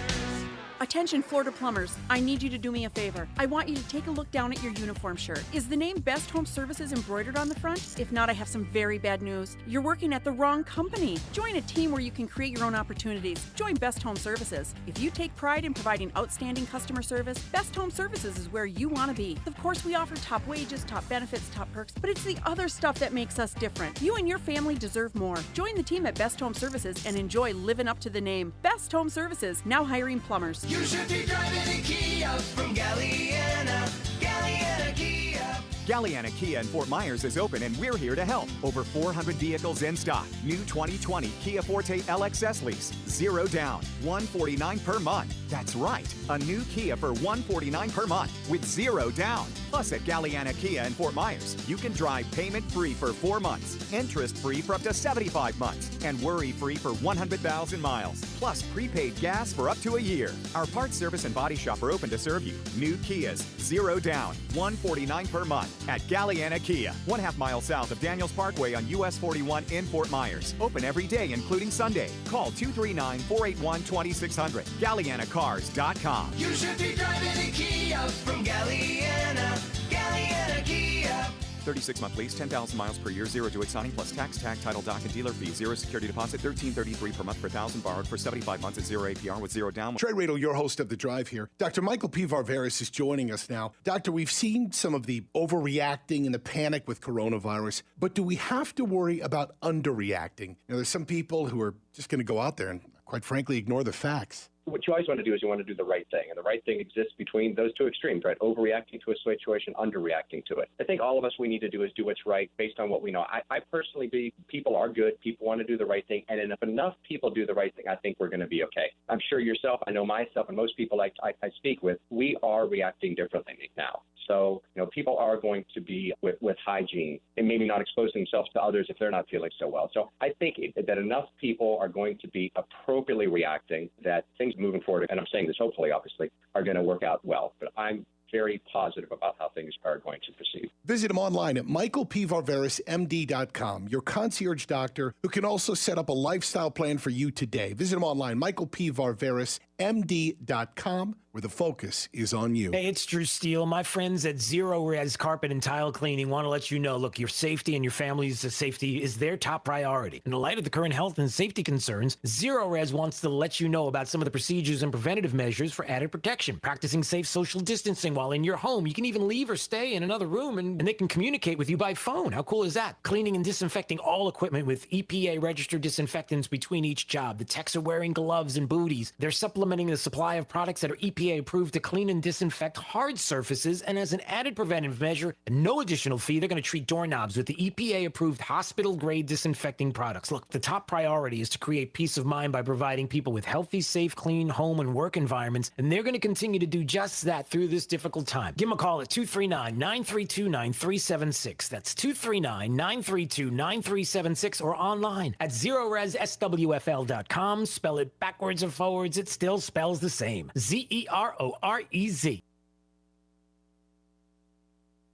Attention Florida plumbers, I need you to do me a favor. I want you to take a look down at your uniform shirt. Is the name Best Home Services embroidered on the front? If not, I have some very bad news. You're working at the wrong company. Join a team where you can create your own opportunities. Join Best Home Services. If you take pride in providing outstanding customer service, Best Home Services is where you want to be. Of course, we offer top wages, top benefits, top perks, but it's the other stuff that makes us different. You and your family deserve more. Join the team at Best Home Services and enjoy living up to the name. Best Home Services, now hiring plumbers. You should be driving a Kia from Galliana. Galliana Kia. Galliana Kia in Fort Myers is open and we're here to help. Over 400 vehicles in stock. New 2020 Kia Forte LXS lease. 0 down. $149 per month. That's right. A new Kia for $149 per month with 0 down. Plus at Galliana Kia in Fort Myers, you can drive payment-free for 4 months, interest-free for up to 75 months, and worry-free for 100,000 miles. Plus prepaid gas for up to a year. Our parts service and body shop are open to serve you. New Kias. 0 down. $149 per month. At Galliana Kia, 1/2 mile south of Daniels Parkway on US 41 in Fort Myers. Open every day, including Sunday. Call 239-481-2600. GallianaCars.com. You should be driving a Kia from Galliana. Galliana Kia. 36-month lease, 10,000 miles per year, 0 to its signing, plus tax, tag, title, doc, and dealer fee. 0 security deposit, $13.33 per month per thousand, borrowed for 75 months at 0 APR with 0 down. Trey Radel, your host of The Drive here. Dr. Michael P. Varvaris is joining us now. Doctor, we've seen some of the overreacting and the panic with coronavirus, but do we have to worry about underreacting? You know, there's some people who are just going to go out there and, quite frankly, ignore the facts. What you always want to do is you want to do the right thing. And the right thing exists between those two extremes, right? Overreacting to a situation, underreacting to it. I think all of us, we need to do is do what's right based on what we know. I personally believe people are good. People want to do the right thing. And if enough people do the right thing, I think we're going to be okay. I'm sure yourself, I know myself, and most people I speak with, we are reacting differently now. So, people are going to be with hygiene and maybe not expose themselves to others if they're not feeling so well. So I think that enough people are going to be appropriately reacting that things moving forward, and I'm saying this hopefully, obviously, are going to work out well. But I'm very positive about how things are going to proceed. Visit him online at michaelpvarvarismd.com, your concierge doctor who can also set up a lifestyle plan for you today. Visit him online, michaelpvarvarismd.com, where the focus is on you. Hey, it's Drew Steele. My friends at Zero Res Carpet and Tile Cleaning want to let you know, look, your safety and your family's safety is their top priority. In the light of the current health and safety concerns, Zero Res wants to let you know about some of the procedures and preventative measures for added protection. Practicing safe social distancing while in your home. You can even leave or stay in another room and they can communicate with you by phone. How cool is that? Cleaning and disinfecting all equipment with EPA registered disinfectants between each job. The techs are wearing gloves and booties. They're supplementing supplementing the supply of products that are EPA approved to clean and disinfect hard surfaces. And as an added preventive measure, and no additional fee, they're going to treat doorknobs with the EPA approved hospital grade disinfecting products. Look, the top priority is to create peace of mind by providing people with healthy, safe, clean home and work environments. And they're going to continue to do just that through this difficult time. Give them a call at 239-932-9376. That's 239-932-9376 or online at ZeroResSWFL.com. Spell it backwards or forwards, it still spells the same. ZEROREZ.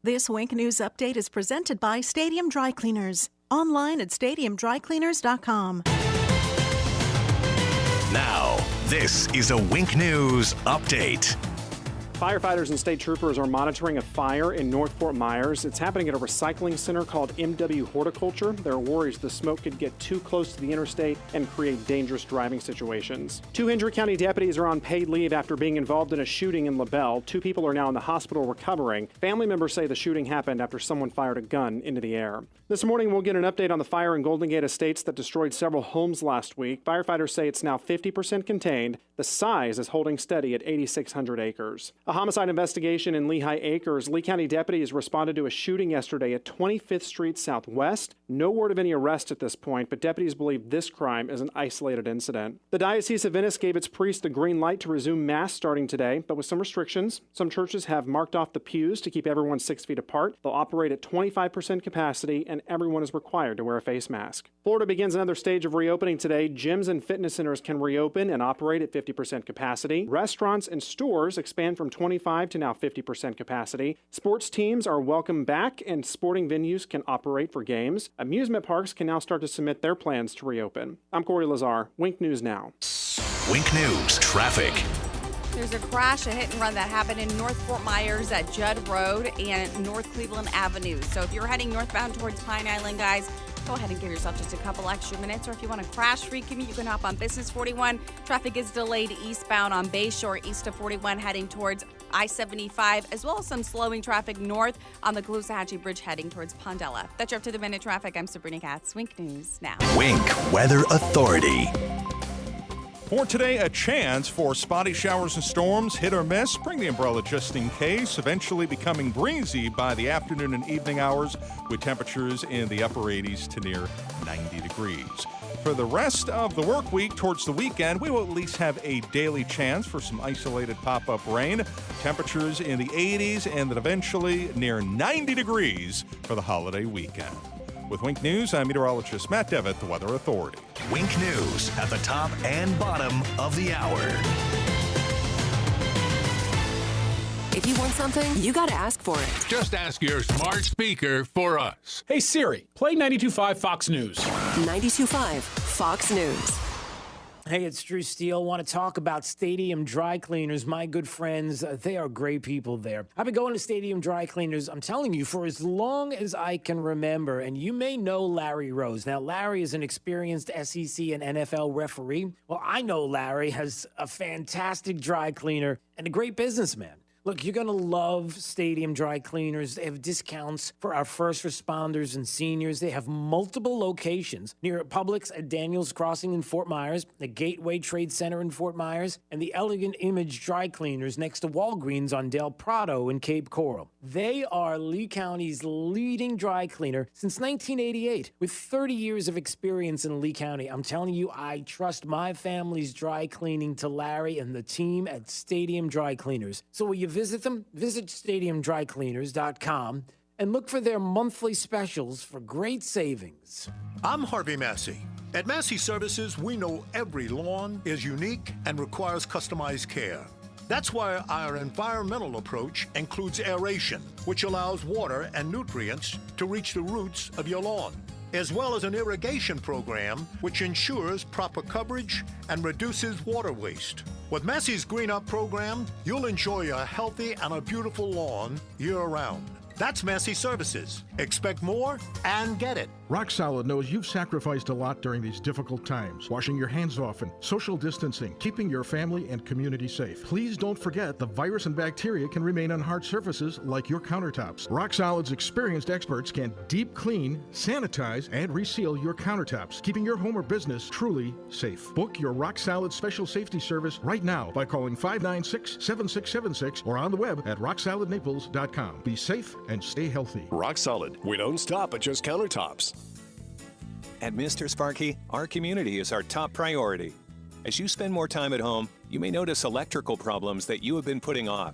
This Wink News Update is presented by Stadium Dry Cleaners. Online at stadiumdrycleaners.com. Now, this is a Wink News Update. Firefighters and state troopers are monitoring a fire in North Fort Myers. It's happening at a recycling center called MW Horticulture. There are worries the smoke could get too close to the interstate and create dangerous driving situations. 2 Hendry County deputies are on paid leave after being involved in a shooting in LaBelle. 2 people are now in the hospital recovering. Family members say the shooting happened after someone fired a gun into the air. This morning, we'll get an update on the fire in Golden Gate Estates that destroyed several homes last week. Firefighters say it's now 50% contained. The size is holding steady at 8,600 acres. A homicide investigation in Lehigh Acres. Lee County deputies responded to a shooting yesterday at 25th Street Southwest. No word of any arrest at this point, but deputies believe this crime is an isolated incident. The Diocese of Venice gave its priests the green light to resume Mass starting today, but with some restrictions. Some churches have marked off the pews to keep everyone 6 feet apart. They'll operate at 25% capacity, and everyone is required to wear a face mask. Florida begins another stage of reopening today. Gyms and fitness centers can reopen and operate at 50% capacity. Restaurants and stores expand from 25 to now 50% capacity. Sports teams are welcome back, and sporting venues can operate for games. Amusement parks can now start to submit their plans to reopen. I'm Corey Lazar, Wink News Now. Wink News Traffic. There's a crash, a hit and run that happened in North Fort Myers at Judd Road and North Cleveland Avenue. So if you're heading northbound towards Pine Island, guys, go ahead and give yourself just a couple extra minutes. Or if you want a crash-free commute, you can hop on Business 41. Traffic is delayed eastbound on Bayshore, east of 41, heading towards I-75, as well as some slowing traffic north on the Caloosahatchee Bridge heading towards Pondella. That's your up-to-the-minute traffic. I'm Sabrina Katz. Wink News Now. Wink Weather Authority. For today, a chance for spotty showers and storms, hit or miss. Bring the umbrella just in case. Eventually becoming breezy by the afternoon and evening hours with temperatures in the upper 80s to near 90 degrees. For the rest of the work week towards the weekend, we will at least have a daily chance for some isolated pop-up rain. Temperatures in the 80s and then eventually near 90 degrees for the holiday weekend. With Wink News, I'm meteorologist Matt Devitt, the Weather Authority. Wink News at the top and bottom of the hour. If you want something, you got to ask for it. Just ask your smart speaker for us. Hey Siri, play 92.5 Fox News. 92.5 Fox News. Hey, it's Drew Steele. Want to talk about Stadium Dry Cleaners. My good friends, they are great people there. I've been going to Stadium Dry Cleaners, I'm telling you, for as long as I can remember. And you may know Larry Rose. Now, Larry is an experienced SEC and NFL referee. Well, I know Larry has a fantastic dry cleaner and a great businessman. Look, you're going to love Stadium Dry Cleaners. They have discounts for our first responders and seniors. They have multiple locations near Publix at Daniels Crossing in Fort Myers, the Gateway Trade Center in Fort Myers, and the Elegant Image Dry Cleaners next to Walgreens on Del Prado in Cape Coral. They are Lee County's leading dry cleaner since 1988. With 30 years of experience in Lee County, I'm telling you, I trust my family's dry cleaning to Larry and the team at Stadium Dry Cleaners. So will you visit them? Visit stadiumdrycleaners.com and look for their monthly specials for great savings. I'm Harvey Massey. At Massey Services, we know every lawn is unique and requires customized care. That's why our environmental approach includes aeration, which allows water and nutrients to reach the roots of your lawn, as well as an irrigation program which ensures proper coverage and reduces water waste. With Massey's Green Up program, you'll enjoy a healthy and a beautiful lawn year-round. That's Massey Services, Expect more and get it. Rock Solid knows you've sacrificed a lot during these difficult times. Washing your hands often, social distancing, keeping your family and community safe. Please don't forget the virus and bacteria can remain on hard surfaces like your countertops. Rock Solid's experienced experts can deep clean, sanitize, and reseal your countertops, keeping your home or business truly safe. Book your Rock Solid special safety service right now by calling 596-7676 or on the web at rocksolidnaples.com. Be safe and stay healthy. Rock Solid. We don't stop at just countertops. At Mr. Sparky, our community is our top priority. As you spend more time at home, you may notice electrical problems that you have been putting off.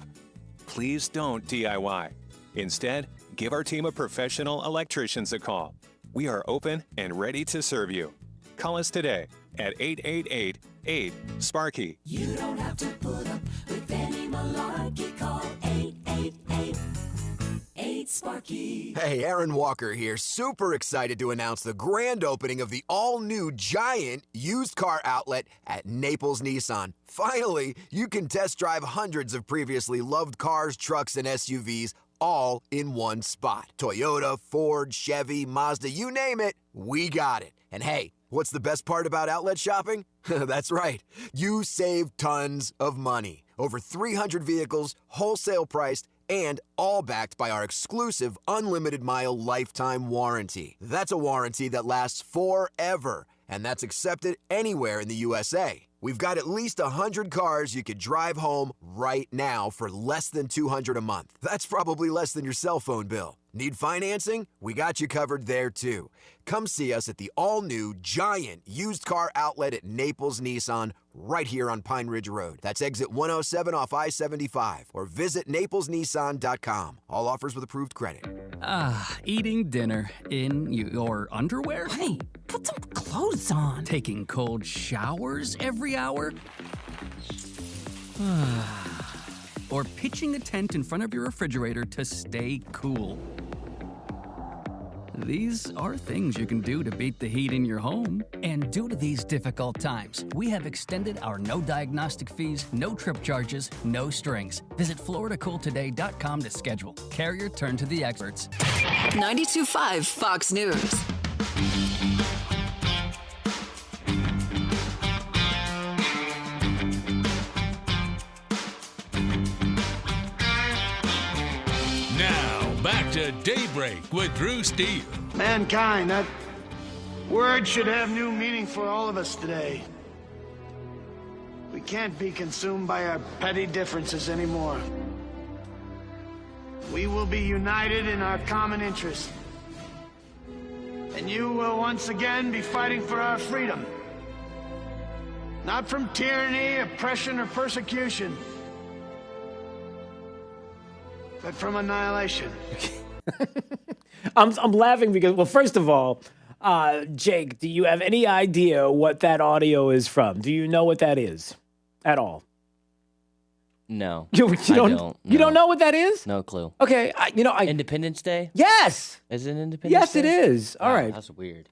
Please don't DIY. Instead, give our team of professional electricians a call. We are open and ready to serve you. Call us today at 888-8-SPARKY. You don't have to put up with any malarkey. Call 888-8-SPARKY. Hey, Aaron Walker here. Super excited to announce the grand opening of the all-new giant used car outlet at Naples Nissan. Finally, you can test drive hundreds of previously loved cars, trucks, and SUVs all in one spot. Toyota, Ford, Chevy, Mazda, you name it, we got it. And hey, what's the best part about outlet shopping? That's right. You save tons of money. Over 300 vehicles, wholesale priced, and all backed by our exclusive unlimited mile lifetime warranty. That's a warranty that lasts forever, and that's accepted anywhere in the USA. We've got at least 100 cars you could drive home right now for less than $200 a month. That's probably less than your cell phone bill. Need financing? We got you covered there too. Come see us at the all-new giant used car outlet at Naples Nissan right here on Pine Ridge Road. That's exit 107 off I-75 or visit naplesnissan.com. All offers with approved credit. Eating dinner in your underwear? Honey, put some clothes on. Taking cold showers every hour? Or pitching a tent in front of your refrigerator to stay cool. These are things you can do to beat the heat in your home. And due to these difficult times, we have extended our no diagnostic fees, no trip charges, no strings. Visit FloridaCoolToday.com to schedule. Carrier, turn to the experts. 92.5 Fox News. Now, back to Daybreak with Drew Steele. Mankind, that word should have new meaning for all of us today. We can't be consumed by our petty differences anymore. We will be united in our common interest. And you will once again be fighting for our freedom. Not from tyranny, oppression, or persecution, but from annihilation. I'm laughing because, well, first of all, Jake, do you have any idea what that audio is from? Do you know what that is at all? No. You don't know what that is? No clue. Okay, Independence Day? Yes. Is it Independence Yes, Day? it is. All right. That's weird.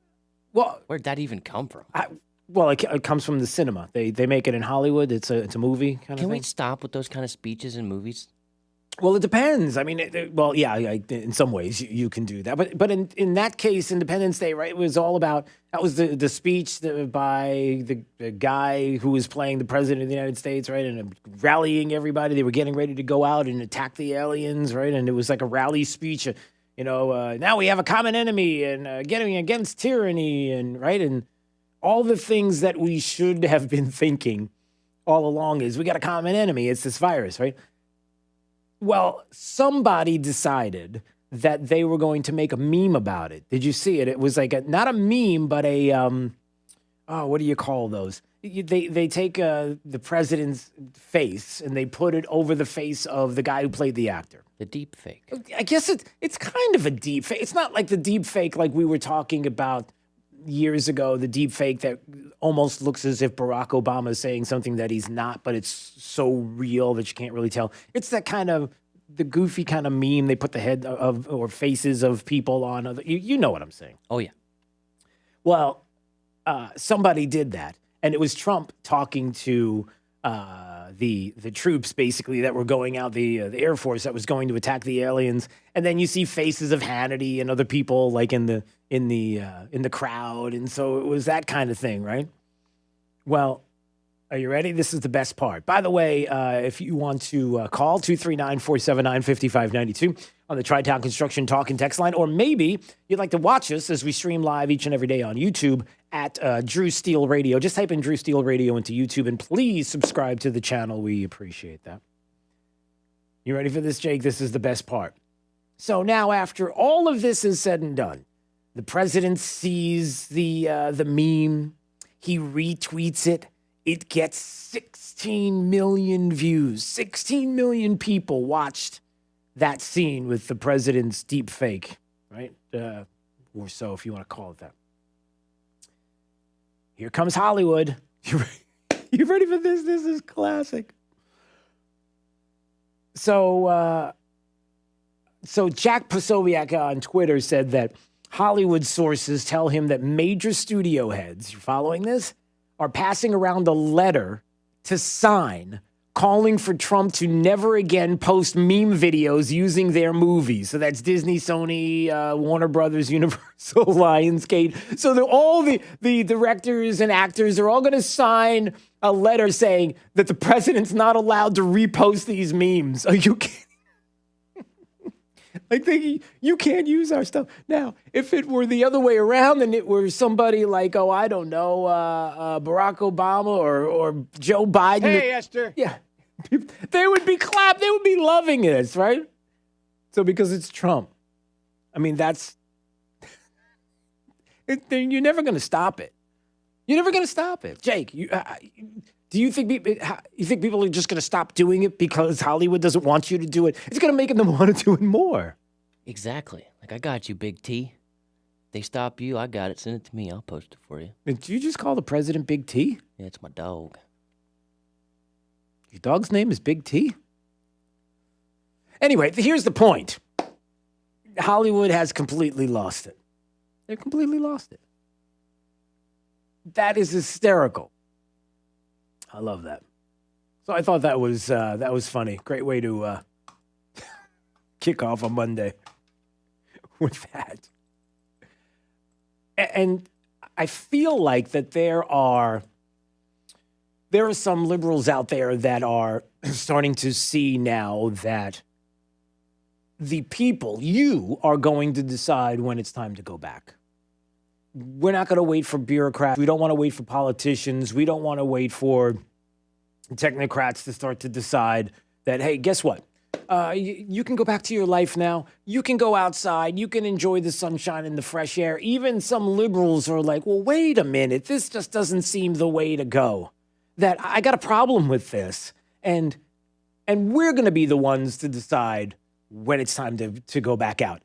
Well, where'd that even come from? It comes from the cinema. They make it in Hollywood. It's a movie kind of Can thing. we stop with those kind of speeches in movies? Well, it depends. I mean, in some ways you can do that. But in that case, Independence Day, right, it was all about, that was the speech by the guy who was playing the president of the United States, right, and rallying everybody. They were getting ready to go out and attack the aliens, right, and it was like a rally speech, now we have a common enemy and getting against tyranny and, right, and all the things that we should have been thinking all along is we got a common enemy. It's this virus, right? Well, somebody decided that they were going to make a meme about it. Did you see it? It was like not a meme, but a what do you call those? They take the president's face and they put it over the face of the guy who played the actor. The deep fake. I guess it's kind of a deep fake. It's not like the deep fake like we were talking about years ago, the deep fake that almost looks as if Barack Obama is saying something that he's not, but it's so real that you can't really tell. It's that kind of, the goofy kind of meme they put the head of or faces of people on. You know what I'm saying. Oh, yeah. Well, somebody did that, and it was Trump talking to the troops basically that were going out, the Air Force that was going to attack the aliens, and then you see faces of Hannity and other people like in the crowd, and so it was that kind of thing, right? Well, are you ready? This is the best part. By the way, if you want to call 239-479-5592 on the Tri-Town Construction Talk and Text line, or maybe you'd like to watch us as we stream live each and every day on YouTube at Drew Steele Radio. Just type in Drew Steele Radio into YouTube, and please subscribe to the channel. We appreciate that. You ready for this, Jake? This is the best part. So now, after all of this is said and done, the president sees the meme. He retweets it. It gets 16 million views. 16 million people watched that scene with the president's deep fake, right? Or so, if you want to call it that. Here comes Hollywood. You ready for this? This is classic. So Jack Posobiec on Twitter said that Hollywood sources tell him that major studio heads, you following this, are passing around a letter to sign calling for Trump to never again post meme videos using their movies. So that's Disney, Sony, Warner Brothers, Universal, Lionsgate. So all the directors and actors are all going to sign a letter saying that the president's not allowed to repost these memes. Are you kidding? Like, you can't use our stuff. Now, if it were the other way around and it were somebody like, I don't know, Barack Obama or Joe Biden. Hey, Esther. Yeah. They would be clapped. They would be loving this, right? So because it's Trump. I mean, you're never going to stop it. You're never going to stop it. Jake, do you think people are just going to stop doing it because Hollywood doesn't want you to do it? It's going to make them want to do it more. Exactly. Like, I got you, Big T. They stop you, I got it. Send it to me. I'll post it for you. Did you just call the president Big T? Yeah, it's my dog. Your dog's name is Big T? Anyway, here's the point. Hollywood has completely lost it. They've completely lost it. That is hysterical. I love that. So I thought that was funny. Great way to kick off a Monday with that. And I feel like that there are some liberals out there that are starting to see now that the people, you are going to decide when it's time to go back. We're not going to wait for bureaucrats. We don't want to wait for politicians. We don't want to wait for technocrats to start to decide that, hey, guess what? You can go back to your life now. You can go outside. You can enjoy the sunshine and the fresh air. Even some liberals are like, well, wait a minute. This just doesn't seem the way to go. That I got a problem with this. And we're going to be the ones to decide when it's time to go back out.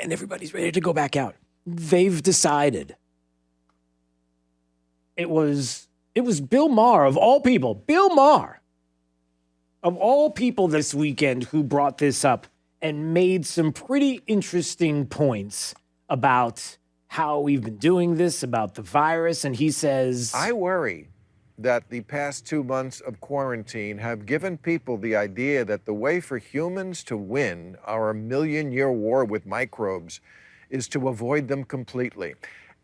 And everybody's ready to go back out. They've decided. It was Bill Maher, of all people, Bill Maher, of all people this weekend, who brought this up and made some pretty interesting points about how we've been doing this, about the virus. And he says, I worry that the past 2 months of quarantine have given people the idea that the way for humans to win our million-year war with microbes is to avoid them completely.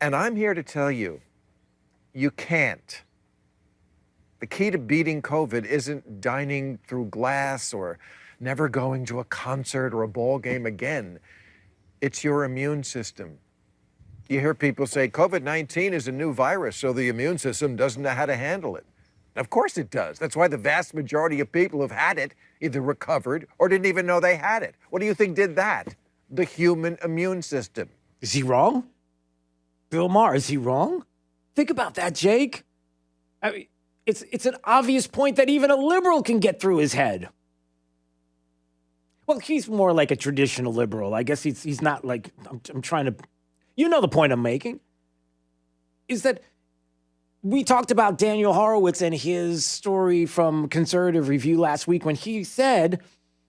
And I'm here to tell you, you can't. The key to beating COVID isn't dining through glass or never going to a concert or a ball game again. It's your immune system. You hear people say COVID-19 is a new virus, so the immune system doesn't know how to handle it. Of course it does. That's why the vast majority of people who've had it either recovered or didn't even know they had it. What do you think did that? The human immune system. Is he wrong? Bill Maher, is he wrong? Think about that, Jake. I mean, it's an obvious point that even a liberal can get through his head. Well, he's more like a traditional liberal. I guess he's not like, I'm trying to, you know the point I'm making, is that we talked about Daniel Horowitz and his story from Conservative Review last week when he said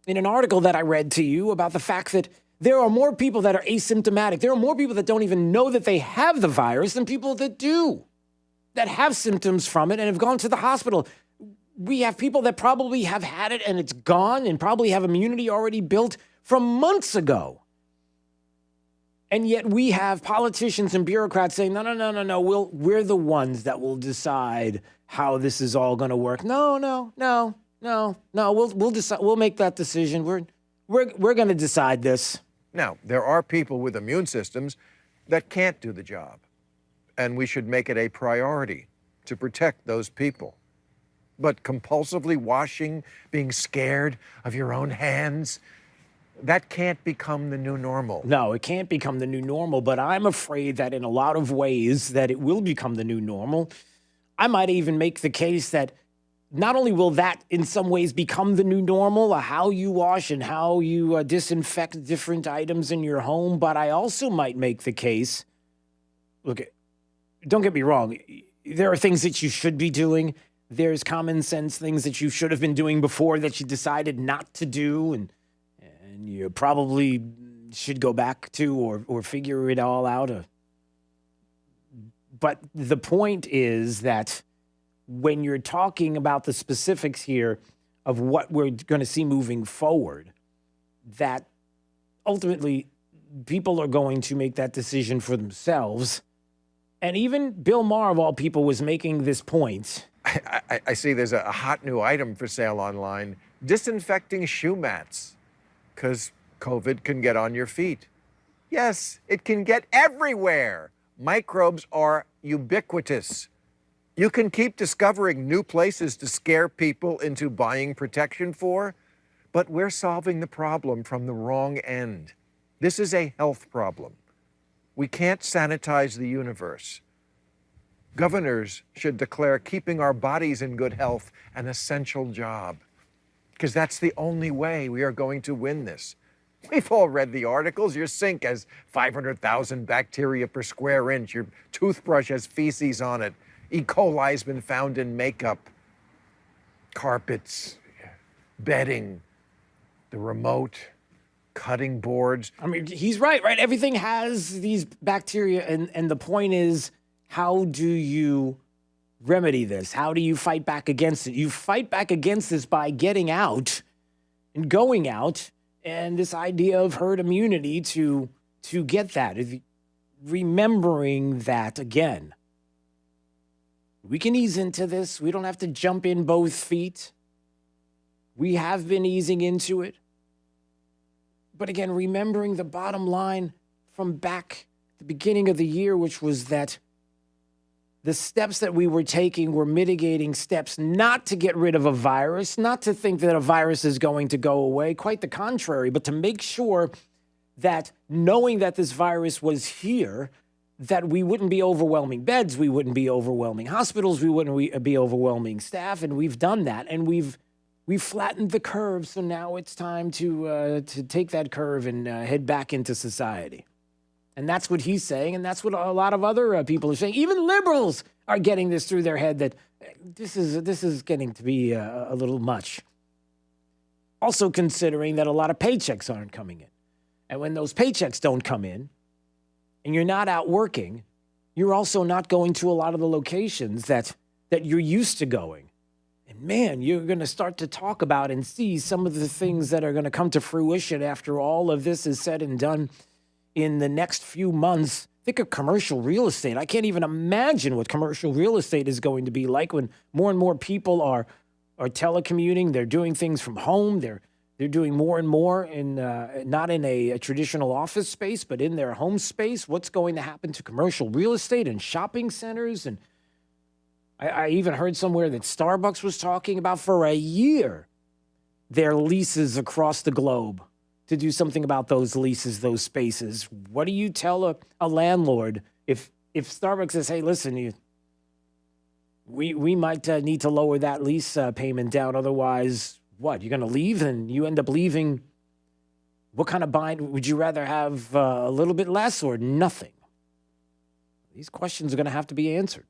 in an article that I read to you about the fact that there are more people that are asymptomatic. There are more people that don't even know that they have the virus than people that do, that have symptoms from it and have gone to the hospital. we have people that probably have had it and it's gone and probably have immunity already built from months ago. And yet we have politicians and bureaucrats saying, no, we're the ones that will decide how this is all going to work. No, we'll decide. We'll make that decision. We're going to decide this. Now, there are people with immune systems that can't do the job, and we should make it a priority to protect those people. But compulsively washing, being scared of your own hands, that can't become the new normal. No, it can't become the new normal, but I'm afraid that in a lot of ways that it will become the new normal. I might even make the case that not only will that in some ways become the new normal, how you wash and how you disinfect different items in your home, but I also might make the case, look, don't get me wrong, there are things that you should be doing. There's common sense things that you should have been doing before that you decided not to do, and you probably should go back to or figure it all out. But the point is that when you're talking about the specifics here of what we're going to see moving forward, that ultimately people are going to make that decision for themselves. And even Bill Maher, of all people, was making this point. I see there's a hot new item for sale online, disinfecting shoe mats, because COVID can get on your feet. Yes, it can get everywhere. Microbes are ubiquitous. You can keep discovering new places to scare people into buying protection for, but we're solving the problem from the wrong end. This is a health problem. We can't sanitize the universe. Governors should declare keeping our bodies in good health an essential job, because that's the only way we are going to win this. We've all read the articles. Your sink has 500,000 bacteria per square inch. Your toothbrush has feces on it. E. coli has been found in makeup, carpets, bedding, the remote, cutting boards. I mean, he's right? Everything has these bacteria, and the point is, how do you remedy this? How do you fight back against it? You fight back against this by getting out and going out, and this idea of herd immunity to get that. Remembering that, again, we can ease into this. We don't have to jump in both feet. We have been easing into it. But again, remembering the bottom line from back at the beginning of the year, which was that the steps that we were taking were mitigating steps not to get rid of a virus, not to think that a virus is going to go away, quite the contrary, but to make sure that knowing that this virus was here, that we wouldn't be overwhelming beds, we wouldn't be overwhelming hospitals, we wouldn't be overwhelming staff, and we've done that, and we've flattened the curve, so now it's time to take that curve and head back into society. And that's what he's saying, and that's what a lot of other people are saying. Even liberals are getting this through their head that this is getting to be a little much. Also considering that a lot of paychecks aren't coming in. And when those paychecks don't come in, and you're not out working, you're also not going to a lot of the locations that you're used to going. And man, you're going to start to talk about and see some of the things that are going to come to fruition after all of this is said and done in the next few months. Think of commercial real estate. I can't even imagine what commercial real estate is going to be like when more and more people are telecommuting. They're doing things from home. They're doing more and more in not in a traditional office space, but in their home space. What's going to happen to commercial real estate and shopping centers? And I even heard somewhere that Starbucks was talking about for a year their leases across the globe to do something about those leases, those spaces. What do you tell a landlord if Starbucks says, hey, listen, we might need to lower that lease payment down, otherwise what? You're going to leave and you end up leaving. What kind of bind? Would you rather have a little bit less or nothing? These questions are going to have to be answered.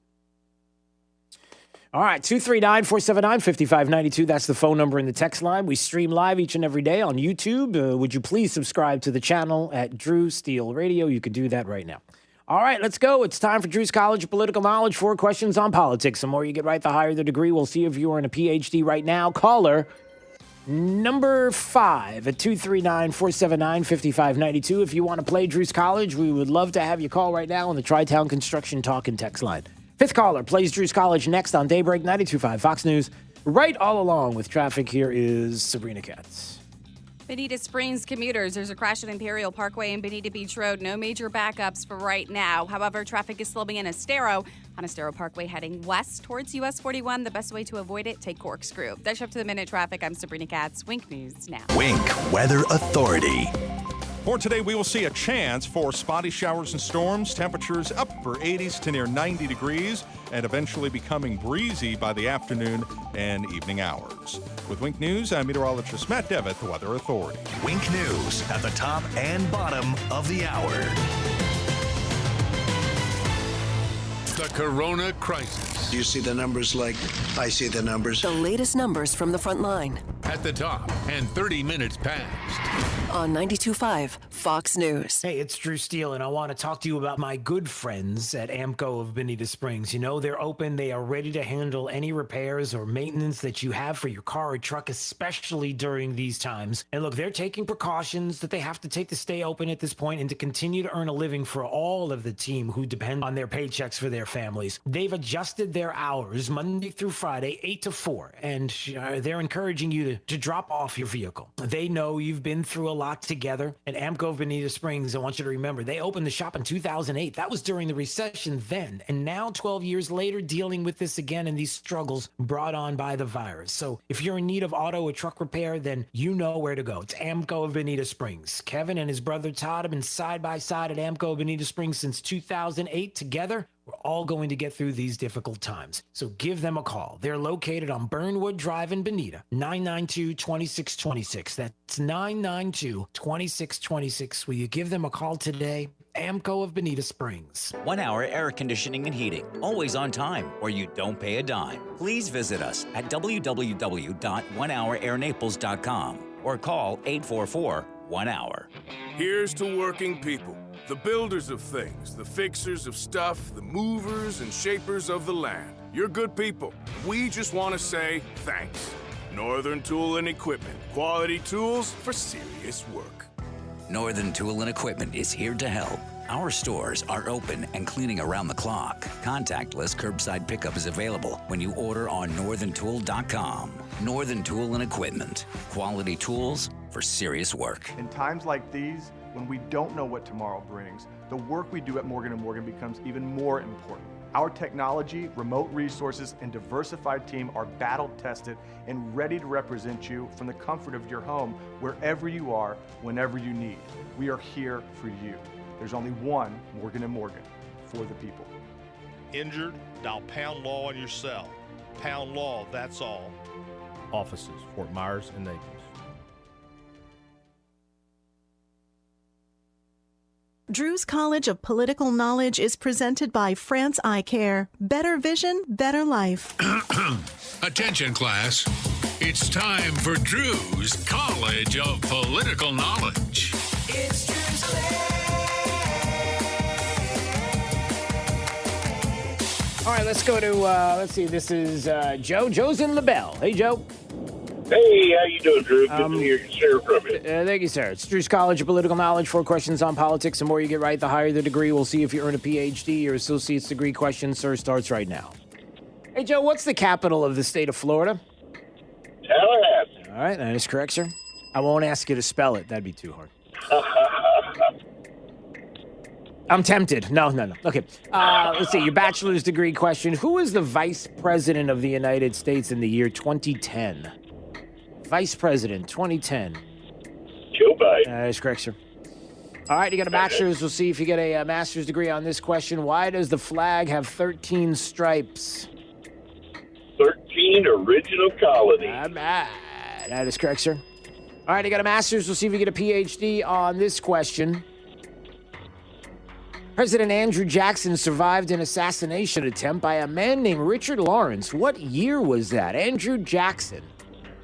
All right, 239-479-5592. That's the phone number in the text line. We stream live each and every day on YouTube. Would you please subscribe to the channel at Drew Steele Radio? You can do that right now. All right, let's go. It's time for Drew's College of Political Knowledge. 4 questions on politics. The more you get right, the higher the degree. We'll see if you are in a PhD right now. Caller number 5 at 239-479-5592. If you want to play Drew's College, we would love to have you call right now on the Tri-Town Construction Talk and Text line. 5th caller plays Drew's College next on Daybreak 92.5 Fox News. Right all along with traffic, here is Sabrina Katz. Bonita Springs commuters, there's a crash at Imperial Parkway and Bonita Beach Road. No major backups for right now. However, traffic is slowing in Estero on Estero Parkway heading west towards US 41. The best way to avoid it, take Corkscrew. That's up to the minute traffic. I'm Sabrina Katz. Wink News now. Wink Weather Authority. For today, we will see a chance for spotty showers and storms. Temperatures upper 80s to near 90 degrees and eventually becoming breezy by the afternoon and evening hours. With Wink News, I'm meteorologist Matt Devitt, the Weather Authority. Wink News at the top and bottom of the hour. The Corona Crisis. Do you see the numbers like I see the numbers? The latest numbers from the front line. At the top and 30 minutes past. On 92.5 Fox News. Hey, it's Drew Steele, and I want to talk to you about my good friends at AMCO of Bonita Springs. You know, they're open. They are ready to handle any repairs or maintenance that you have for your car or truck, especially during these times. And look, they're taking precautions that they have to take to stay open at this point and to continue to earn a living for all of the team who depend on their paychecks for their families. They've adjusted their hours Monday through Friday, 8 to 4, and they're encouraging you to drop off your vehicle. They know you've been through a lot together, and AMCO of Bonita Springs, I want you to remember, they opened the shop in 2008. That was during the recession then, and now 12 years later, dealing with this again and these struggles brought on by the virus. So if you're in need of auto or truck repair, then you know where to go. It's AMCO of Bonita Springs. Kevin and his brother Todd have been side by side at AMCO of Bonita Springs since 2008. Together, we're all going to get through these difficult times. So give them a call. They're located on Burnwood Drive in Bonita, 992-2626. That's 992-2626. Will you give them a call today? AMCO of Bonita Springs. 1 Hour Air Conditioning and Heating. Always on time, or you don't pay a dime. Please visit us at www.onehourairnaples.com or call 844-1-HOUR. Here's to working people, the builders of things, the fixers of stuff, the movers and shapers of the land. You're good people. We just want to say thanks. Northern Tool and Equipment. Quality tools for serious work. Northern Tool and Equipment is here to help. Our stores are open and cleaning around the clock. Contactless curbside pickup is available when you order on northerntool.com. Northern Tool and Equipment. Quality tools for serious work. In times like these, when we don't know what tomorrow brings, the work we do at Morgan & Morgan becomes even more important. Our technology, remote resources, and diversified team are battle-tested and ready to represent you from the comfort of your home, wherever you are, whenever you need. We are here for you. There's only one Morgan & Morgan, for the people. Injured? Dial pound law on your cell. Pound law, that's all. Offices, Fort Myers and Naples. Drew's College of Political Knowledge is presented by France Eye Care. Better vision, better life. Attention, class. It's time for Drew's College of Political Knowledge. It's Drew's All right, let's go to, let's see, this is Joe. Joe's in LaBelle. Hey, Joe. Hey, how you doing, Drew? Good to hear from you. Thank you, sir. It's Drew's College of Political Knowledge. 4 questions on politics. The more you get right, the higher the degree. We'll see if you earn a PhD. Your associate's degree question, sir, starts right now. Hey, Joe, what's the capital of the state of Florida? Tallahassee. All right, that is correct, sir. I won't ask you to spell it. That'd be too hard. I'm tempted. No. Okay. Let's see. Your bachelor's degree question. Who is the vice president of the United States in the year 2010? Vice President, 2010. Joe Biden. That is correct, sir. All right, you got a bachelor's. We'll see if you get a master's degree on this question. Why does the flag have 13 stripes? 13 original colonies. Not bad. That is correct, sir. All right, you got a master's. We'll see if you get a PhD on this question. President Andrew Jackson survived an assassination attempt by a man named Richard Lawrence. What year was that? Andrew Jackson.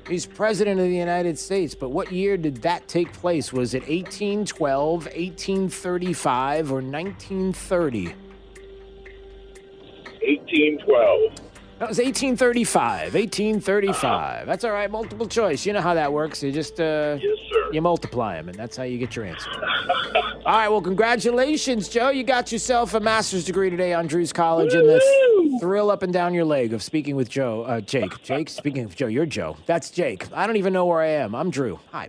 He's president of the United States, but what year did that take place? Was it 1812, 1835, or 1930? 1812. That was 1835. 1835. That's all right. Multiple choice. You know how that works. You just yes, sir. You multiply them, and that's how you get your answer. All right. Well, congratulations, Joe. You got yourself a master's degree today on Drew's College, and the thrill up and down your leg of speaking with Joe. Jake. Jake. Speaking of Joe, you're Joe. That's Jake. I don't even know where I am. I'm Drew. Hi.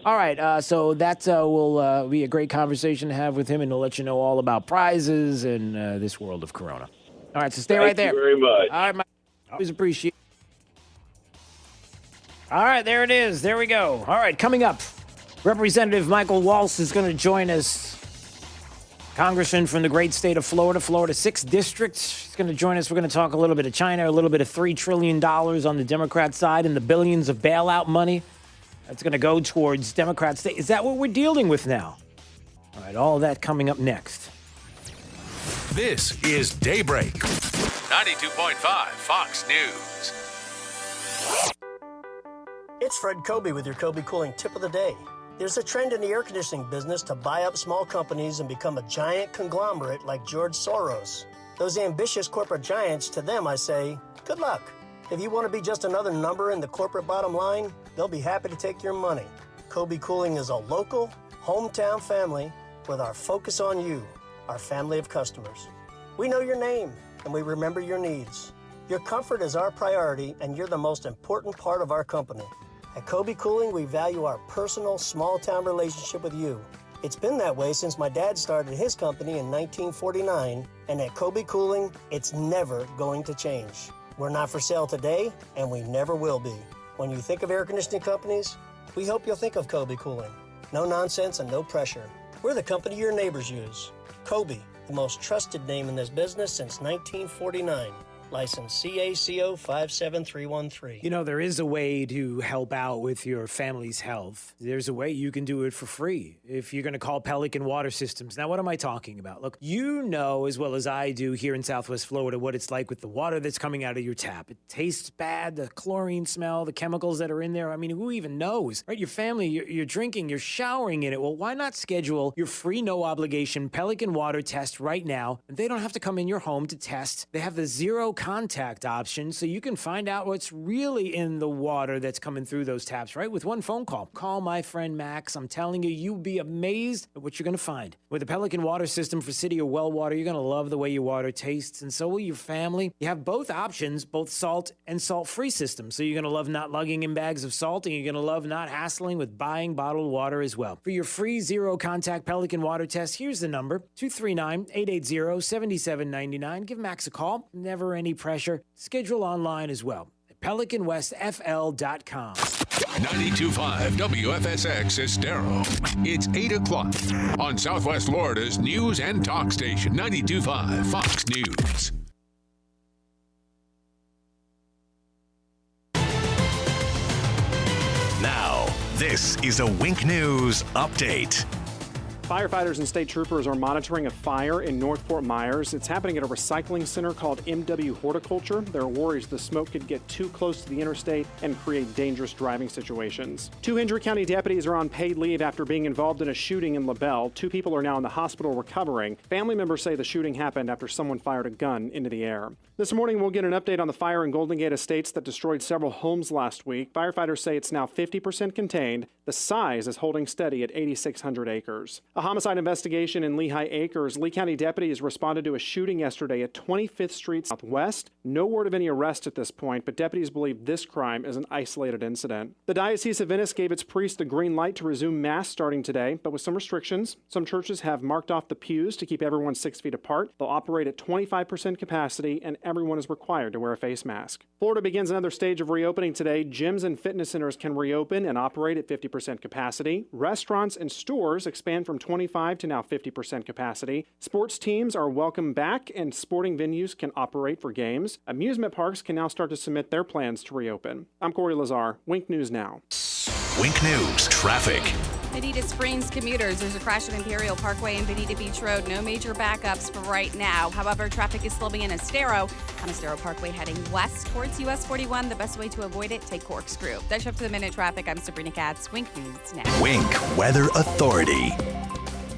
All right. So that will be a great conversation to have with him, and he'll let you know all about prizes and this world of Corona. All right. So stay right there. Thank you very much. All right. Always appreciate it. All right, there it is. There we go. All right, coming up, Representative Michael Waltz is going to join us. Congressman from the great state of Florida, Florida 6th District. He's going to join us. We're going to talk a little bit of China, a little bit of $3 trillion on the Democrat side, and the billions of bailout money that's going to go towards Democrat state. Is that what we're dealing with now? All right, all of that coming up next. This is Daybreak. 92.5 Fox News. It's Fred Kobe with your Kobe Cooling Tip of the Day. There's a trend in the air conditioning business to buy up small companies and become a giant conglomerate like George Soros. Those ambitious corporate giants, to them I say, good luck. If you want to be just another number in the corporate bottom line, they'll be happy to take your money. Kobe Cooling is a local, hometown family with our focus on you, our family of customers. We know your name, and we remember your needs. Your comfort is our priority, and you're the most important part of our company. At Kobe Cooling, we value our personal, small-town relationship with you. It's been that way since my dad started his company in 1949, and at Kobe Cooling, it's never going to change. We're not for sale today, and we never will be. When you think of air conditioning companies, we hope you'll think of Kobe Cooling. No nonsense and no pressure. We're the company your neighbors use. Kobe, the most trusted name in this business since 1949. License CACO 57313. You know, there is a way to help out with your family's health. There's a way you can do it for free if you're going to call Pelican Water Systems. Now, what am I talking about? Look, you know as well as I do here in Southwest Florida what it's like with the water that's coming out of your tap. It tastes bad, the chlorine smell, the chemicals that are in there. I mean, who even knows, right? Your family, you're drinking, you're showering in it. Well, why not schedule your free, no-obligation Pelican Water test right now? And they don't have to come in your home to test. They have the zero contact option, so you can find out what's really in the water that's coming through those taps, right? With one phone call. Call my friend Max. I'm telling you, you'll be amazed at what you're going to find. With the Pelican Water System for city or well water, you're going to love the way your water tastes, and so will your family. You have both options, both salt and salt-free systems, so you're going to love not lugging in bags of salt, and you're going to love not hassling with buying bottled water as well. For your free zero-contact Pelican Water test, here's the number, 239-880-7799. Give Max a call. Never any pressure. Schedule online as well at PelicanWestFL.com. 92.5 WFSX Estero. It's 8 o'clock on Southwest Florida's news and talk station, 92.5 Fox News. Now, this is a Wink News update. Firefighters and state troopers are monitoring a fire in North Fort Myers. It's happening at a recycling center called MW Horticulture. There are worries the smoke could get too close to the interstate and create dangerous driving situations. 2 Hendry County deputies are on paid leave after being involved in a shooting in LaBelle. 2 people are now in the hospital recovering. Family members say the shooting happened after someone fired a gun into the air. This morning, we'll get an update on the fire in Golden Gate Estates that destroyed several homes last week. Firefighters say it's now 50% contained. The size is holding steady at 8,600 acres. A homicide investigation in Lehigh Acres. Lee County deputies responded to a shooting yesterday at 25th Street Southwest. No word of any arrest at this point, but deputies believe this crime is an isolated incident. The Diocese of Venice gave its priests the green light to resume Mass starting today, but with some restrictions. Some churches have marked off the pews to keep everyone 6 feet apart. They'll operate at 25% capacity, and everyone is required to wear a face mask. Florida begins another stage of reopening today. Gyms and fitness centers can reopen and operate at 50% capacity. Restaurants and stores expand from 25 to now 50% capacity. Sports teams are welcome back, and sporting venues can operate for games. Amusement parks can now start to submit their plans to reopen. I'm Corey Lazar. Wink News Now. Wink News traffic. Bonita Springs commuters, there's a crash at Imperial Parkway and Bonita Beach Road. No major backups for right now. However, traffic is slowing in Estero on Estero Parkway heading west towards US 41. The best way to avoid it, take Corkscrew. That's up to the minute traffic. I'm Sabrina Katz. Wink News now. Wink Weather Authority.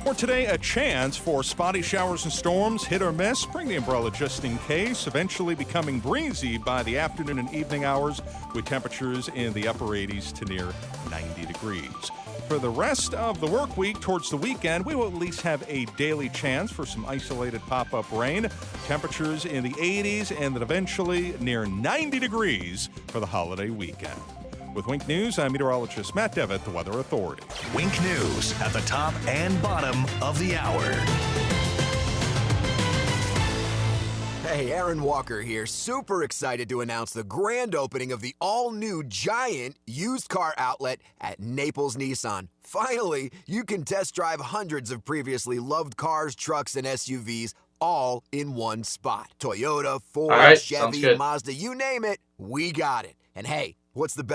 For today, a chance for spotty showers and storms, hit or miss. Bring the umbrella just in case. Eventually becoming breezy by the afternoon and evening hours with temperatures in the upper 80s to near 90 degrees. For the rest of the work week towards the weekend, we will at least have a daily chance for some isolated pop-up rain. Temperatures in the 80s and then eventually near 90 degrees for the holiday weekend. With Wink News, I'm meteorologist Matt Devitt, the Weather Authority. Wink News at the top and bottom of the hour. Hey, Aaron Walker here. Super excited to announce the grand opening of the all-new giant used car outlet at Naples Nissan. Finally, you can test drive hundreds of previously loved cars, trucks, and SUVs all in one spot. Toyota, Ford, All right, Chevy, Mazda, you name it, we got it. And hey, what's the best?